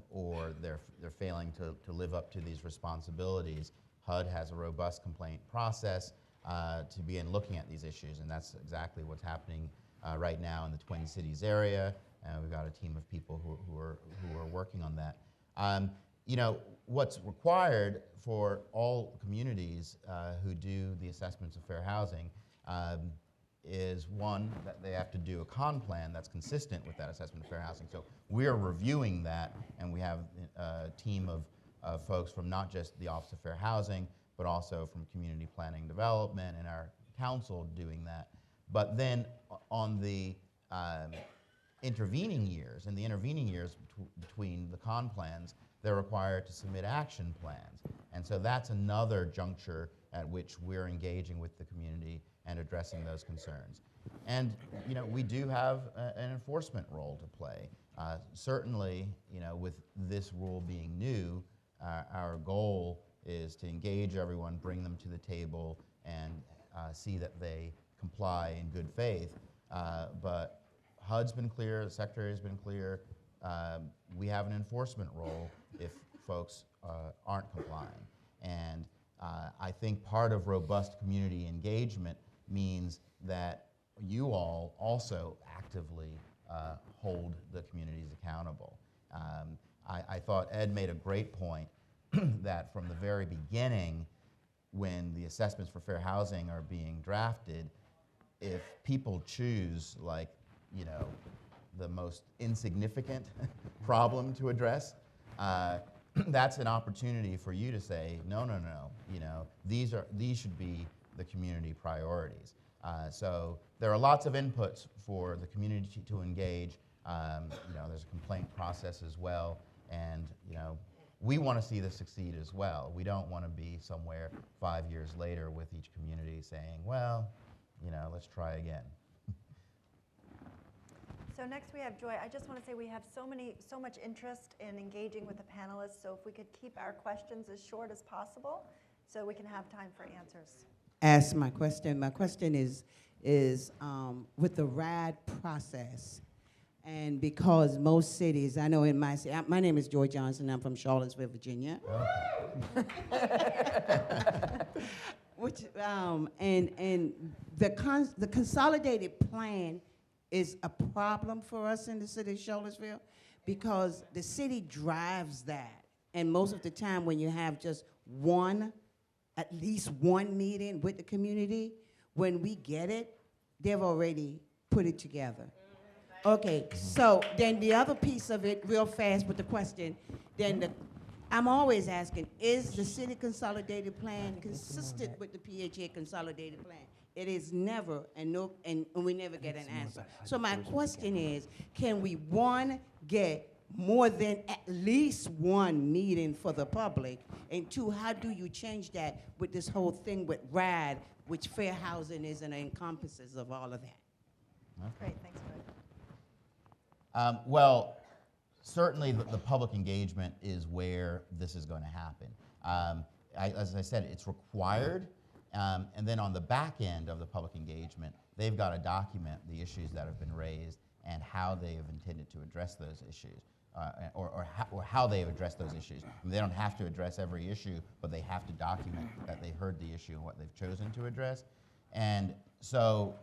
or they're failing to live up to these responsibilities, HUD has a robust complaint process to begin looking at these issues, and that's exactly what's happening right now in the Twin Cities area. We've got a team of people who are working on that. You know, what's required for all communities who do the assessments of fair housing is, one, that they have to do a con plan that's consistent with that assessment of fair housing. So we're reviewing that, and we have a team of folks from not just the Office of Fair Housing, but also from Community Planning Development and our council doing that. But then on the intervening years, between the con plans, they're required to submit action plans. And so that's another juncture at which we're engaging with the community and addressing those concerns. And you know, we do have an enforcement role to play. Certainly, you know, with this rule being new, our goal is to engage everyone, bring them to the table, and see that they comply in good faith. But HUD's been clear, the Secretary has been clear. We have an enforcement role if folks aren't complying. And I think part of robust community engagement means that you all also actively hold the communities accountable. I thought Ed made a great point that from the very beginning, when the assessments for fair housing are being drafted, if people choose, like, you know, the most insignificant problem to address, that's an opportunity for you to say, no, no, no, you know, these should be the community priorities. So there are lots of inputs for the community to engage. You know, there's a complaint process as well, and you know, we want to see this succeed as well. We don't want to be somewhere 5 years later with each community saying, well, you know, let's try again. So next we have Joy. I just want to say we have so much interest in engaging with the panelists, so if we could keep our questions as short as possible so we can have time for answers. Ask my question. My question is with the RAD process, and because most cities, I know in my city, my name is Joy Johnson, I'm from Charlottesville, Virginia. Which, and the consolidated plan is a problem for us in the city of Charlottesville because the city drives that. And most of the time when you have just at least one meeting with the community, when we get it, they've already put it together. Okay, so then the other piece of it, real fast with the question, I'm always asking, is the city consolidated plan consistent with the PHA consolidated plan? It is never, and we never get an answer. So my question is, can we, one, get more than at least one meeting for the public? And two, how do you change that with this whole thing with RAD, which fair housing is and encompasses of all of that? Great, thanks, Joy. Well, certainly the public engagement is where this is going to happen. As I said, it's required. And then on the back end of the public engagement, they've got to document the issues that have been raised and how they have intended to address those issues, or how they have addressed those issues. I mean, they don't have to address every issue, but they have to document that they heard the issue and what they've chosen to address. And so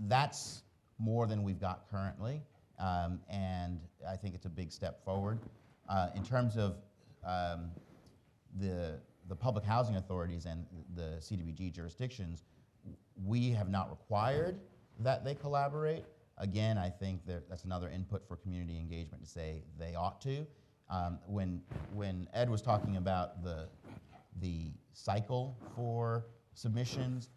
that's more than we've got currently, and I think it's a big step forward. In terms of the public housing authorities and the CDBG jurisdictions, we have not required that they collaborate. Again, I think that's another input for community engagement to say they ought to. When Ed was talking about the cycle for submissions,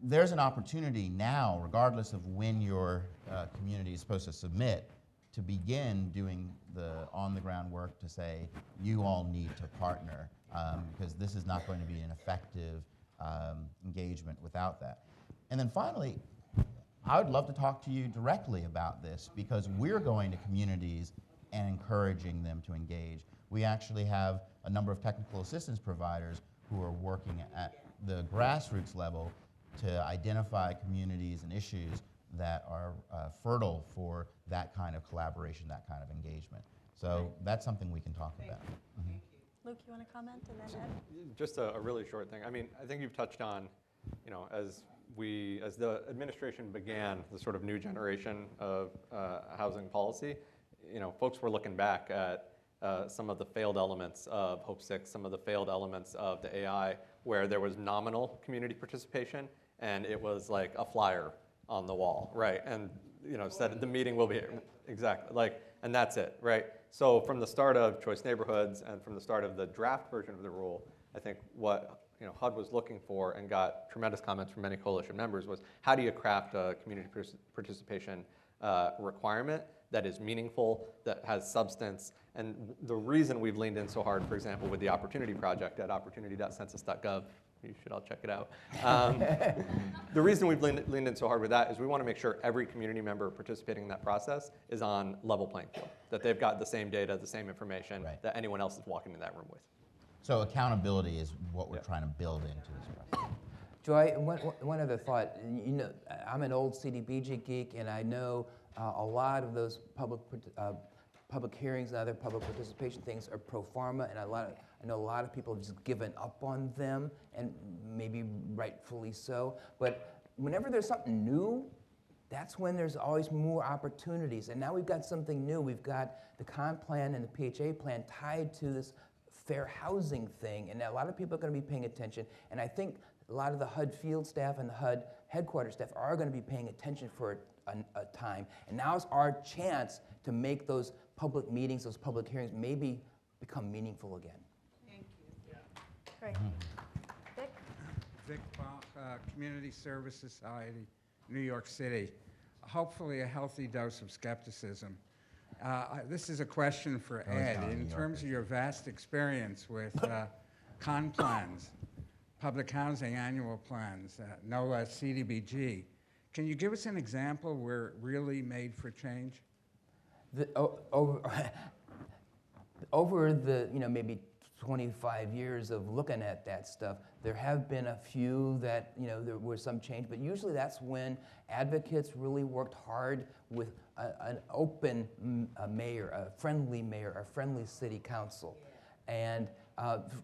there's an opportunity now, regardless of when your community is supposed to submit, to begin doing the on-the-ground work to say, you all need to partner, because this is not going to be an effective engagement without that. And then finally, I would love to talk to you directly about this because we're going to communities and encouraging them to engage. We actually have a number of technical assistance providers who are working at the grassroots level to identify communities and issues that are fertile for that kind of collaboration, that kind of engagement. So that's something we can talk about. Luke, you want to comment and then Ed? Just a really short thing. I mean, I think you've touched on, you know, as the administration began the sort of new generation of housing policy, you know, folks were looking back at some of the failed elements of Hope 6, some of the failed elements of the AI, where there was nominal community participation, and it was like a flyer on the wall, right? And you know, said the meeting will be exactly like, and that's it, right? So from the start of Choice Neighborhoods and from the start of the draft version of the rule, I think what HUD was looking for and got tremendous comments from many coalition members was how do you craft a community participation requirement that is meaningful, that has substance. And the reason we've leaned in so hard, for example, with the Opportunity Project at opportunity.census.gov, you should all check it out. The reason we've leaned in so hard with that is we want to make sure every community member participating in that process is on level playing field, that they've got the same data, the same information that anyone else is walking in that room with. So accountability is what we're trying to build into this process. Joy, one other thought. You know, I'm an old CDBG geek, and I know a lot of those public hearings and other public participation things are pro forma, and I know a lot of people have just given up on them, and maybe rightfully so. But whenever there's something new, that's when there's always more opportunities. And now we've got something new. We've got the comp plan and the PHA plan tied to this fair housing thing, and a lot of people are going to be paying attention. And I think a lot of the HUD field staff and the HUD headquarters staff are going to be paying attention for a time. And now's our chance to make those public meetings, those public hearings, maybe become meaningful again. Thank you. Great. Vic? Vic Bach, Community Service Society, New York City. Hopefully a healthy dose of skepticism. This is a question for Ed. In terms of your vast experience with con plans, public housing annual plans, no less CDBG, can you give us an example where it really made for change? Over the maybe 25 years of looking at that stuff, there have been a few that there was some change, but usually that's when advocates really worked hard with an open mayor, a friendly city council. And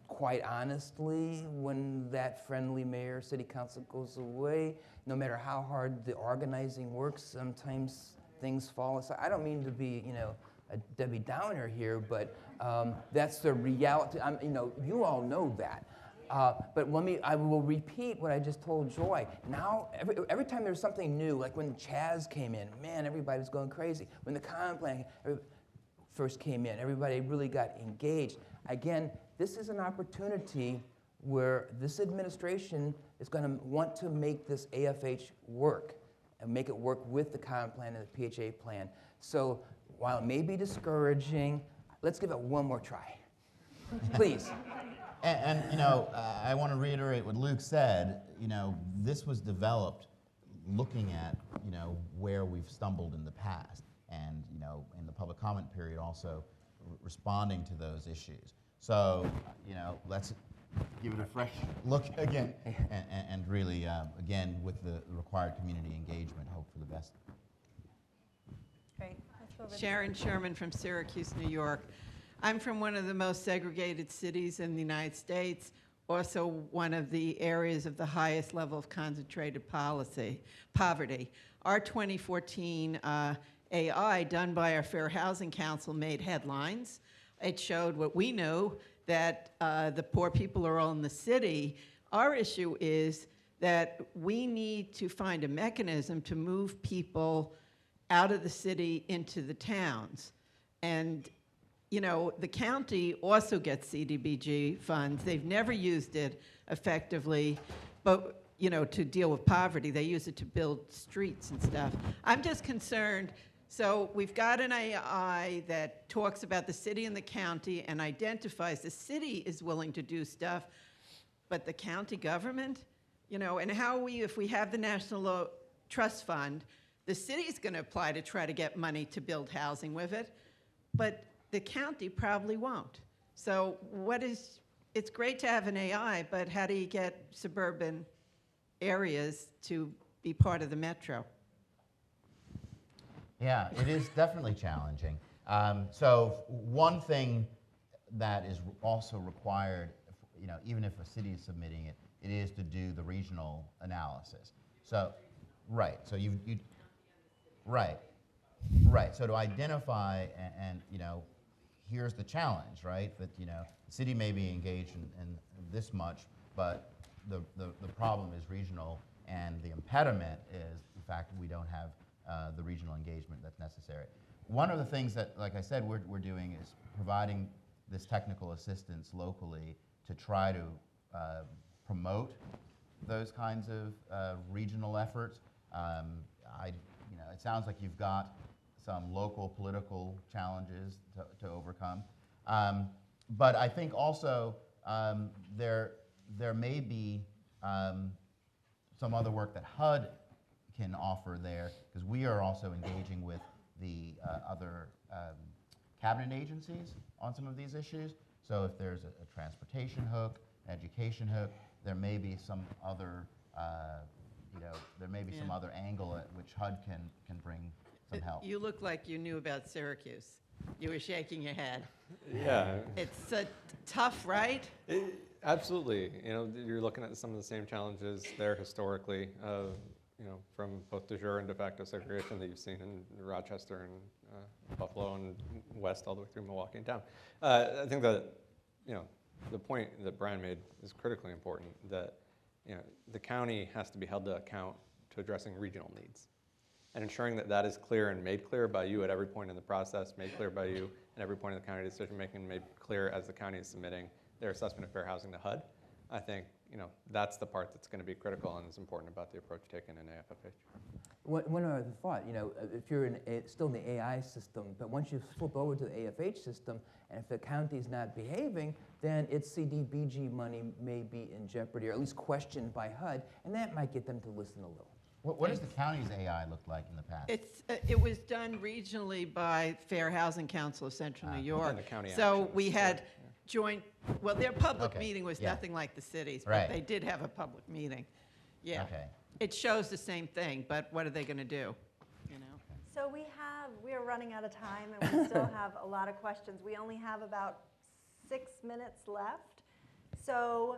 quite honestly, when that friendly mayor, city council goes away, no matter how hard the organizing works, sometimes things fall aside. I don't mean to be, a Debbie Downer here, but that's the reality. You all know that. But I will repeat what I just told Joy. Now, every time there's something new, like when Chaz came in, man, everybody's going crazy. When the comp plan first came in, everybody really got engaged. Again, this is an opportunity where this administration is going to want to make this AFH work and make it work with the comp plan and the PHA plan. So while it may be discouraging, let's give it one more try. Please. And I want to reiterate what Luke said. This was developed looking at, where we've stumbled in the past, and in the public comment period also responding to those issues. So, let's give it a fresh look again, and really, again, with the required community engagement, hope for the best. Great. Let's go over Sharon Sherman from Syracuse, New York. I'm from one of the most segregated cities in the United States, also one of the areas of the highest level of concentrated poverty. Our 2014 AI done by our Fair Housing Council made headlines. It showed what we know, that the poor people are all in the city. Our issue is that we need to find a mechanism to move people out of the city into the towns. And the county also gets CDBG funds. They've never used it effectively, but to deal with poverty. They use it to build streets and stuff. I'm just concerned. So we've got an AI that talks about the city and the county and identifies the city is willing to do stuff, but the county government, You know, and how we, if we have the National Trust Fund, the city's going to apply to try to get money to build housing with it, but the county probably won't. So it's great to have an AI, but how do you get suburban areas to be part of the metro? Yeah, it is definitely challenging. So one thing that is also required, you know, even if a city is submitting it, it is to do the regional analysis. So, right. So right. So to identify and you know, here's the challenge, right? That you know, the city may be engaged in this much, but the problem is regional, and the impediment is the fact that we don't have the regional engagement that's necessary. One of the things that, like I said, we're doing is providing this technical assistance locally to try to promote those kinds of regional efforts. You know, it sounds like you've got some local political challenges to overcome, but I think also there may be some other work that HUD can offer there, because we are also engaging with the other cabinet agencies on some of these issues. So if there's a transportation hook, an education hook, there may be some other, you know, there may be some other angle at which HUD can bring some help. You look like you knew about Syracuse. You were shaking your head. Yeah. It's tough, right? Absolutely. You know, you're looking at some of the same challenges there historically, you know, from both de jure and de facto segregation that you've seen in Rochester and Buffalo and west all the way through Milwaukee and down. I think that, you know, the point that Brian made is critically important, that, you know, the county has to be held to account to addressing regional needs, and ensuring that that is clear and made clear by you at every point in the process, made clear by you at every point in the county decision making, made clear as the county is submitting their assessment of fair housing to HUD. I think, you know, that's the part that's going to be critical and is important about the approach taken in AFFH. One other thought, you know, if you're still in the AI system, but once you flip over to the AFH system, and if the county's not behaving, then its CDBG money may be in jeopardy, or at least questioned by HUD, and that might get them to listen a little. What does the county's AI look like in the past? It was done regionally by Fair Housing Council of Central New York. And the county So actions, we had joint, well, their public Okay, meeting was yeah. nothing like the city's, Right. but they did have a public meeting. Yeah. Okay. It shows the same thing, but what are they going to do? You know? So we are running out of time, and we still have a lot of questions. We only have about 6 minutes left. So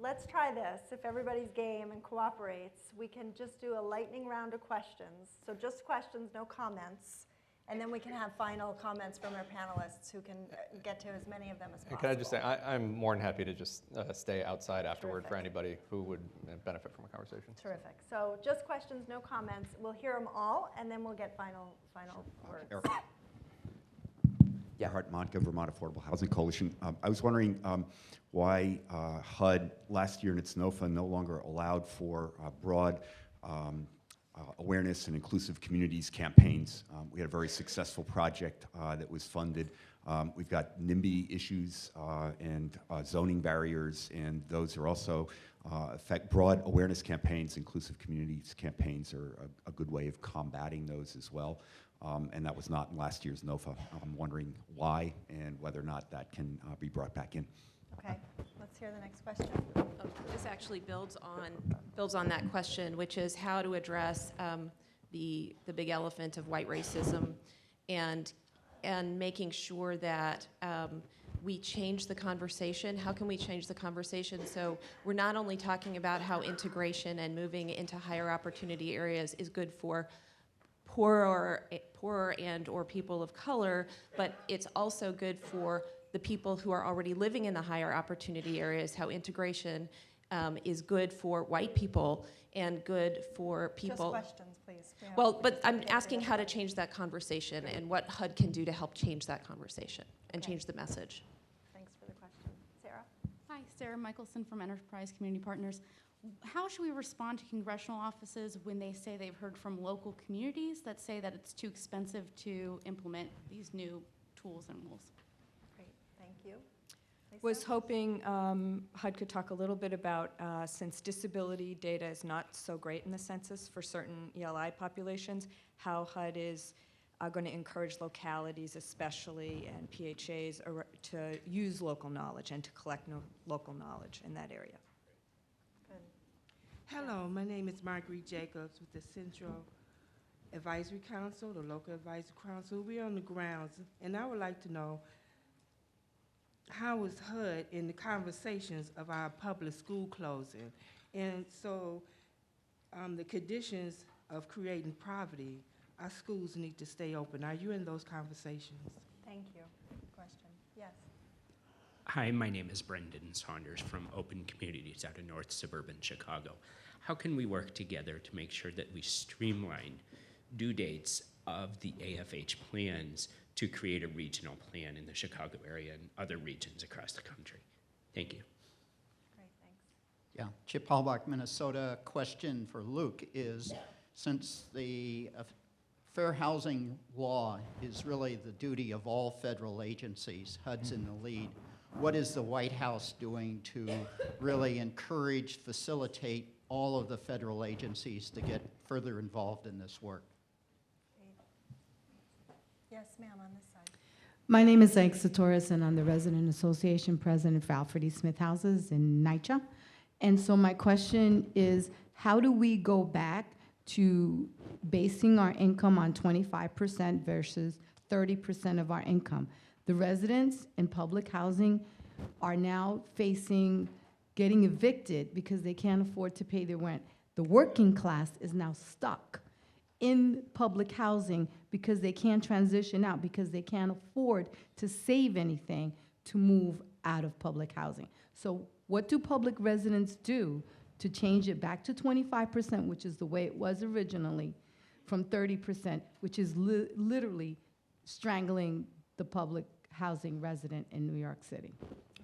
let's try this. If everybody's game and cooperates, we can just do a lightning round of questions. So just questions, no comments. And then we can have final comments from our panelists who can get to as many of them as possible. And can I just say, I'm more than happy to just stay outside afterward for Terrific. anybody who would benefit from a conversation. Terrific. So just questions, no comments. We'll hear them all, and then we'll get final words. Eric. Yeah. Gerhard Montka, Vermont Affordable Housing Coalition. I was wondering why HUD last year in its NOFA no longer allowed for broad awareness and inclusive communities campaigns. We had a very successful project that was funded. We've got NIMBY issues and zoning barriers, and those are also affect broad awareness campaigns. Inclusive communities campaigns are a good way of combating those as well. And that was not in last year's NOFA. I'm wondering why and whether or not that can be brought back in. Okay, let's hear the next question. This actually builds on that question, which is how to address the big elephant of white racism, and making sure that we change the conversation. How can we change the conversation so we're not only talking about how integration and moving into higher opportunity areas is good for poorer and or people of color, but it's also good for the people who are already living in the higher opportunity areas, how integration is good for white people and good for people. Just questions, please. Well, but I'm asking how to change that conversation and what HUD can do to help change that conversation and change the message. Thanks for the question. Sarah? Hi, Sarah Michelson from Enterprise Community Partners. How should we respond to congressional offices when they say they've heard from local communities that say that it's too expensive to implement these new tools and rules? Great, thank you. Was hoping HUD could talk a little bit about, since disability data is not so great in the census for certain ELI populations, how HUD is going to encourage localities especially and PHAs to use local knowledge and to collect local knowledge in that area. Good. Hello, my name is Marguerite Jacobs with the Central Advisory Council, the Local Advisory Council. We're on the grounds, and I would like to know, how is HUD in the conversations of our public school closing? And so the conditions of creating poverty, our schools need to stay open. Are you in those conversations? Thank you. Good question. Yes. Hi, my name is Brendan Saunders from Open Communities out of North Suburban Chicago. How can we work together to make sure that we streamline due dates of the AFH plans to create a regional plan in the Chicago area and other regions across the country? Thank you. Great, thanks. Yeah, Chip Halbach, Minnesota. Question for Luke is, since the fair housing law is really the duty of all federal agencies, HUD's in the lead, what is the White House doing to really encourage, facilitate all of the federal agencies to get further involved in this work? Yes, ma'am, on this side. My name is Aixa Torres, and I'm the Resident Association President for Alfred E. Smith Houses in NYCHA. And so my question is, how do we go back to basing our income on 25% versus 30% of our income? The residents in public housing are now facing getting evicted because they can't afford to pay their rent. The working class is now stuck in public housing because they can't transition out, because they can't afford to save anything to move out of public housing. So what do public residents do to change it back to 25%, which is the way it was originally, from 30%, which is literally strangling the public housing resident in New York City?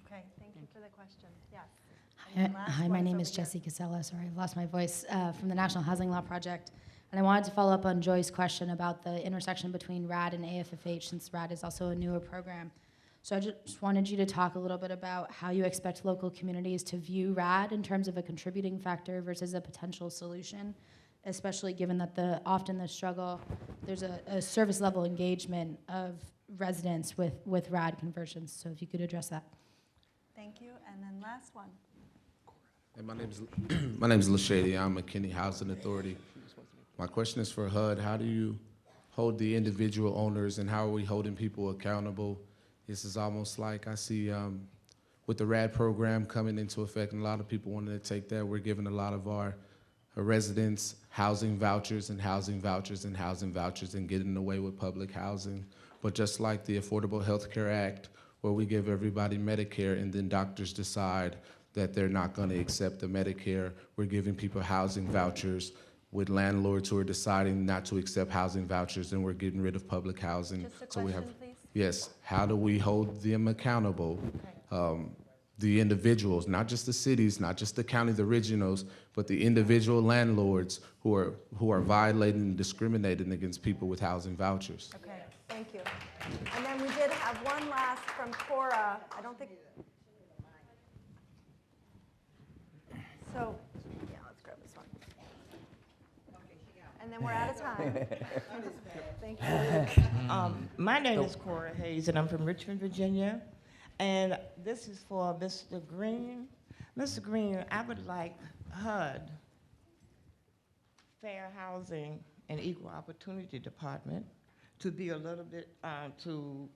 Okay, thank you for the question. Yes. Hi, my name is Jessie Casella. Sorry, I've lost my voice, from the National Housing Law Project. And I wanted to follow up on Joy's question about the intersection between RAD and AFFH, since RAD is also a newer program. So I just wanted you to talk a little bit about how you expect local communities to view RAD in terms of a contributing factor versus a potential solution, especially given that often the struggle, there's a service level engagement of residents with RAD conversions. So if you could address that. Thank you. And then last one. Hey, my name is LaShady. I'm McKinney Housing Authority. My question is for HUD. How do you hold the individual owners, and how are we holding people accountable? This is almost like I see with the RAD program coming into effect, and a lot of people wanting to take that. We're giving a lot of our residents housing vouchers and housing vouchers and housing vouchers and getting away with public housing. But just like the Affordable Health Care Act, where we give everybody Medicare and then doctors decide that they're not going to accept the Medicare, we're giving people housing vouchers with landlords who are deciding not to accept housing vouchers, and we're getting rid of public housing. Just a so we have, please. yes, how do we hold them accountable? Okay. The individuals, not just the cities, not just the county, the regionals, but the individual landlords who are violating and discriminating against people with housing vouchers. Okay, thank you. And then we did have one last from Cora. I don't think. So, yeah, let's grab this one. And then we're out of time. Thank you. My name is Cora Hayes, and I'm from Richmond, Virginia. And this is for Mr. Green. Mr. Green, I would like HUD, Fair Housing and Equal Opportunity Department, to be a little bit, to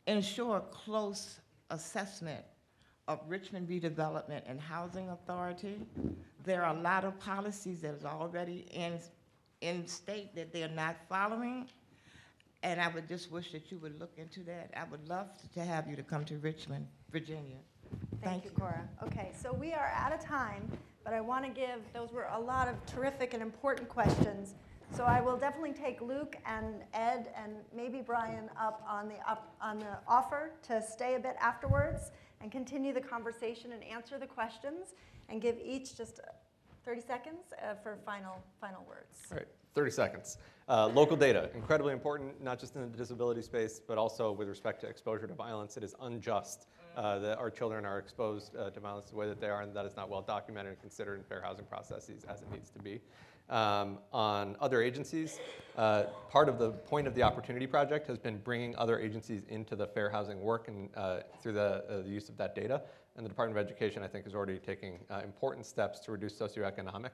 ensure close assessment of Richmond Redevelopment and Housing Authority. There are a lot of policies that is already in state that they're not following. And I would just wish that you would look into that. I would love to have you to come to Richmond, Virginia. Thank you, Cora. Okay, so we are out of time, but I want to give, those were a lot of terrific and important questions. So I will definitely take Luke and Ed and maybe Brian up on the offer to stay a bit afterwards and continue the conversation and answer the questions, and give each just 30 seconds for final words. All right, 30 seconds. Local data, incredibly important, not just in the disability space, but also with respect to exposure to violence. It is unjust that our children are exposed to violence the way that they are, and that is not well documented and considered in fair housing processes as it needs to be. On other agencies, part of the point of the Opportunity Project has been bringing other agencies into the fair housing work and through the use of that data. And the Department of Education, I think, is already taking important steps to reduce socioeconomic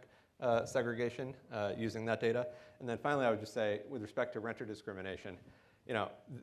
segregation using that data. And then finally, I would just say, with respect to renter discrimination,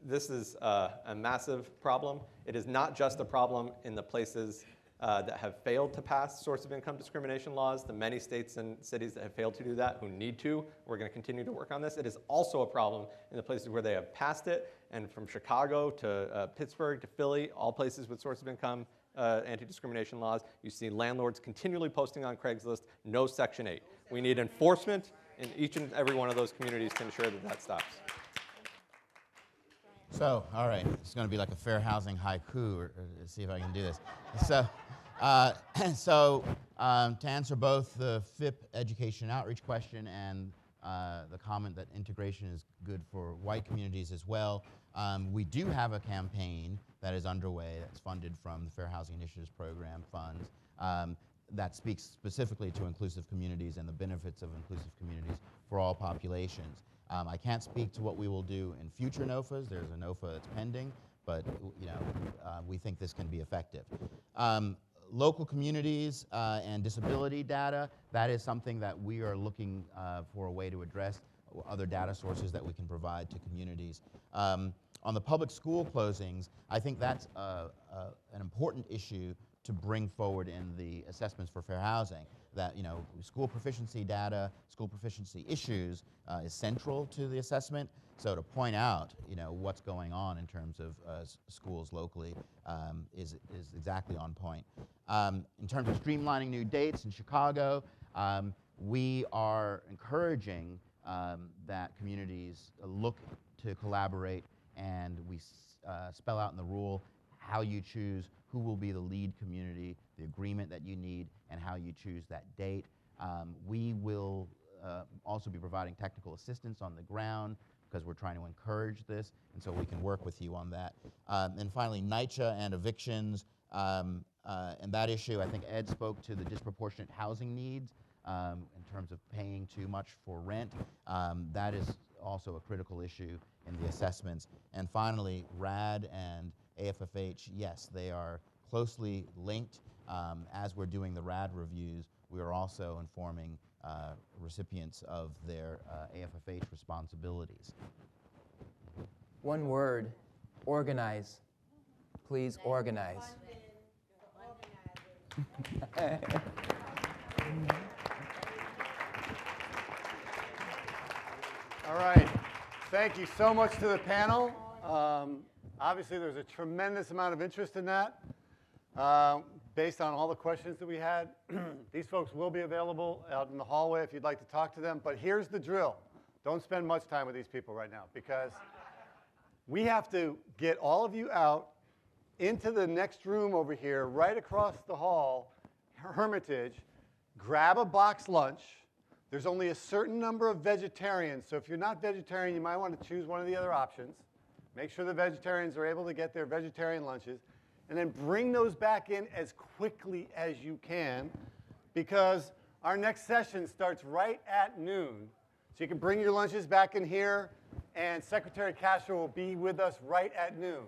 this is a massive problem. It is not just a problem in the places that have failed to pass source of income discrimination laws, the many states and cities that have failed to do that, who need to. We're going to continue to work on this. It is also a problem in the places where they have passed it, and from Chicago to Pittsburgh to Philly, all places with source of income anti-discrimination laws, you see landlords continually posting on Craigslist, no Section 8. We need enforcement in each and every one of those communities to ensure that that stops. So, all right, it's going to be like a fair housing haiku, or see if I can do this. To answer both the FIP education outreach question and the comment that integration is good for white communities as well, we do have a campaign that is underway that's funded from the Fair Housing Initiatives Program funds that speaks specifically to inclusive communities and the benefits of inclusive communities for all populations. I can't speak to what we will do in future NOFAs. There's a NOFA that's pending, but we think this can be effective. Local communities and disability data, that is something that we are looking for a way to address, other data sources that we can provide to communities. On the public school closings, I think that's an important issue to bring forward in the assessments for fair housing. That school proficiency data, school proficiency issues is central to the assessment. So to point out what's going on in terms of schools locally is exactly on point. In terms of streamlining new dates in Chicago, we are encouraging that communities look to collaborate, and we spell out in the rule how you choose who will be the lead community, the agreement that you need, and how you choose that date. We will also be providing technical assistance on the ground because we're trying to encourage this, and so we can work with you on that. And finally, NYCHA and evictions, and that issue, I think Ed spoke to the disproportionate housing needs in terms of paying too much for rent. That is also a critical issue in the assessments. And finally, RAD and AFFH, yes, they are closely linked. As we're doing the RAD reviews, we are also informing recipients of their AFFH responsibilities. One word, organize. Please organize. All right. Thank you so much to the panel. Obviously, there's a tremendous amount of interest in that. Based on all the questions that we had, these folks will be available out in the hallway if you'd like to talk to them. But here's the drill. Don't spend much time with these people right now, because we have to get all of you out into the next room over here, right across the hall, Hermitage. Grab a box lunch. There's only a certain number of vegetarians, so if you're not vegetarian, you might want to choose one of the other options. Make sure the vegetarians are able to get their vegetarian lunches, and then bring those back in as quickly as you can, because our next session starts right at noon. So you can bring your lunches back in here, and Secretary Castro will be with us right at noon.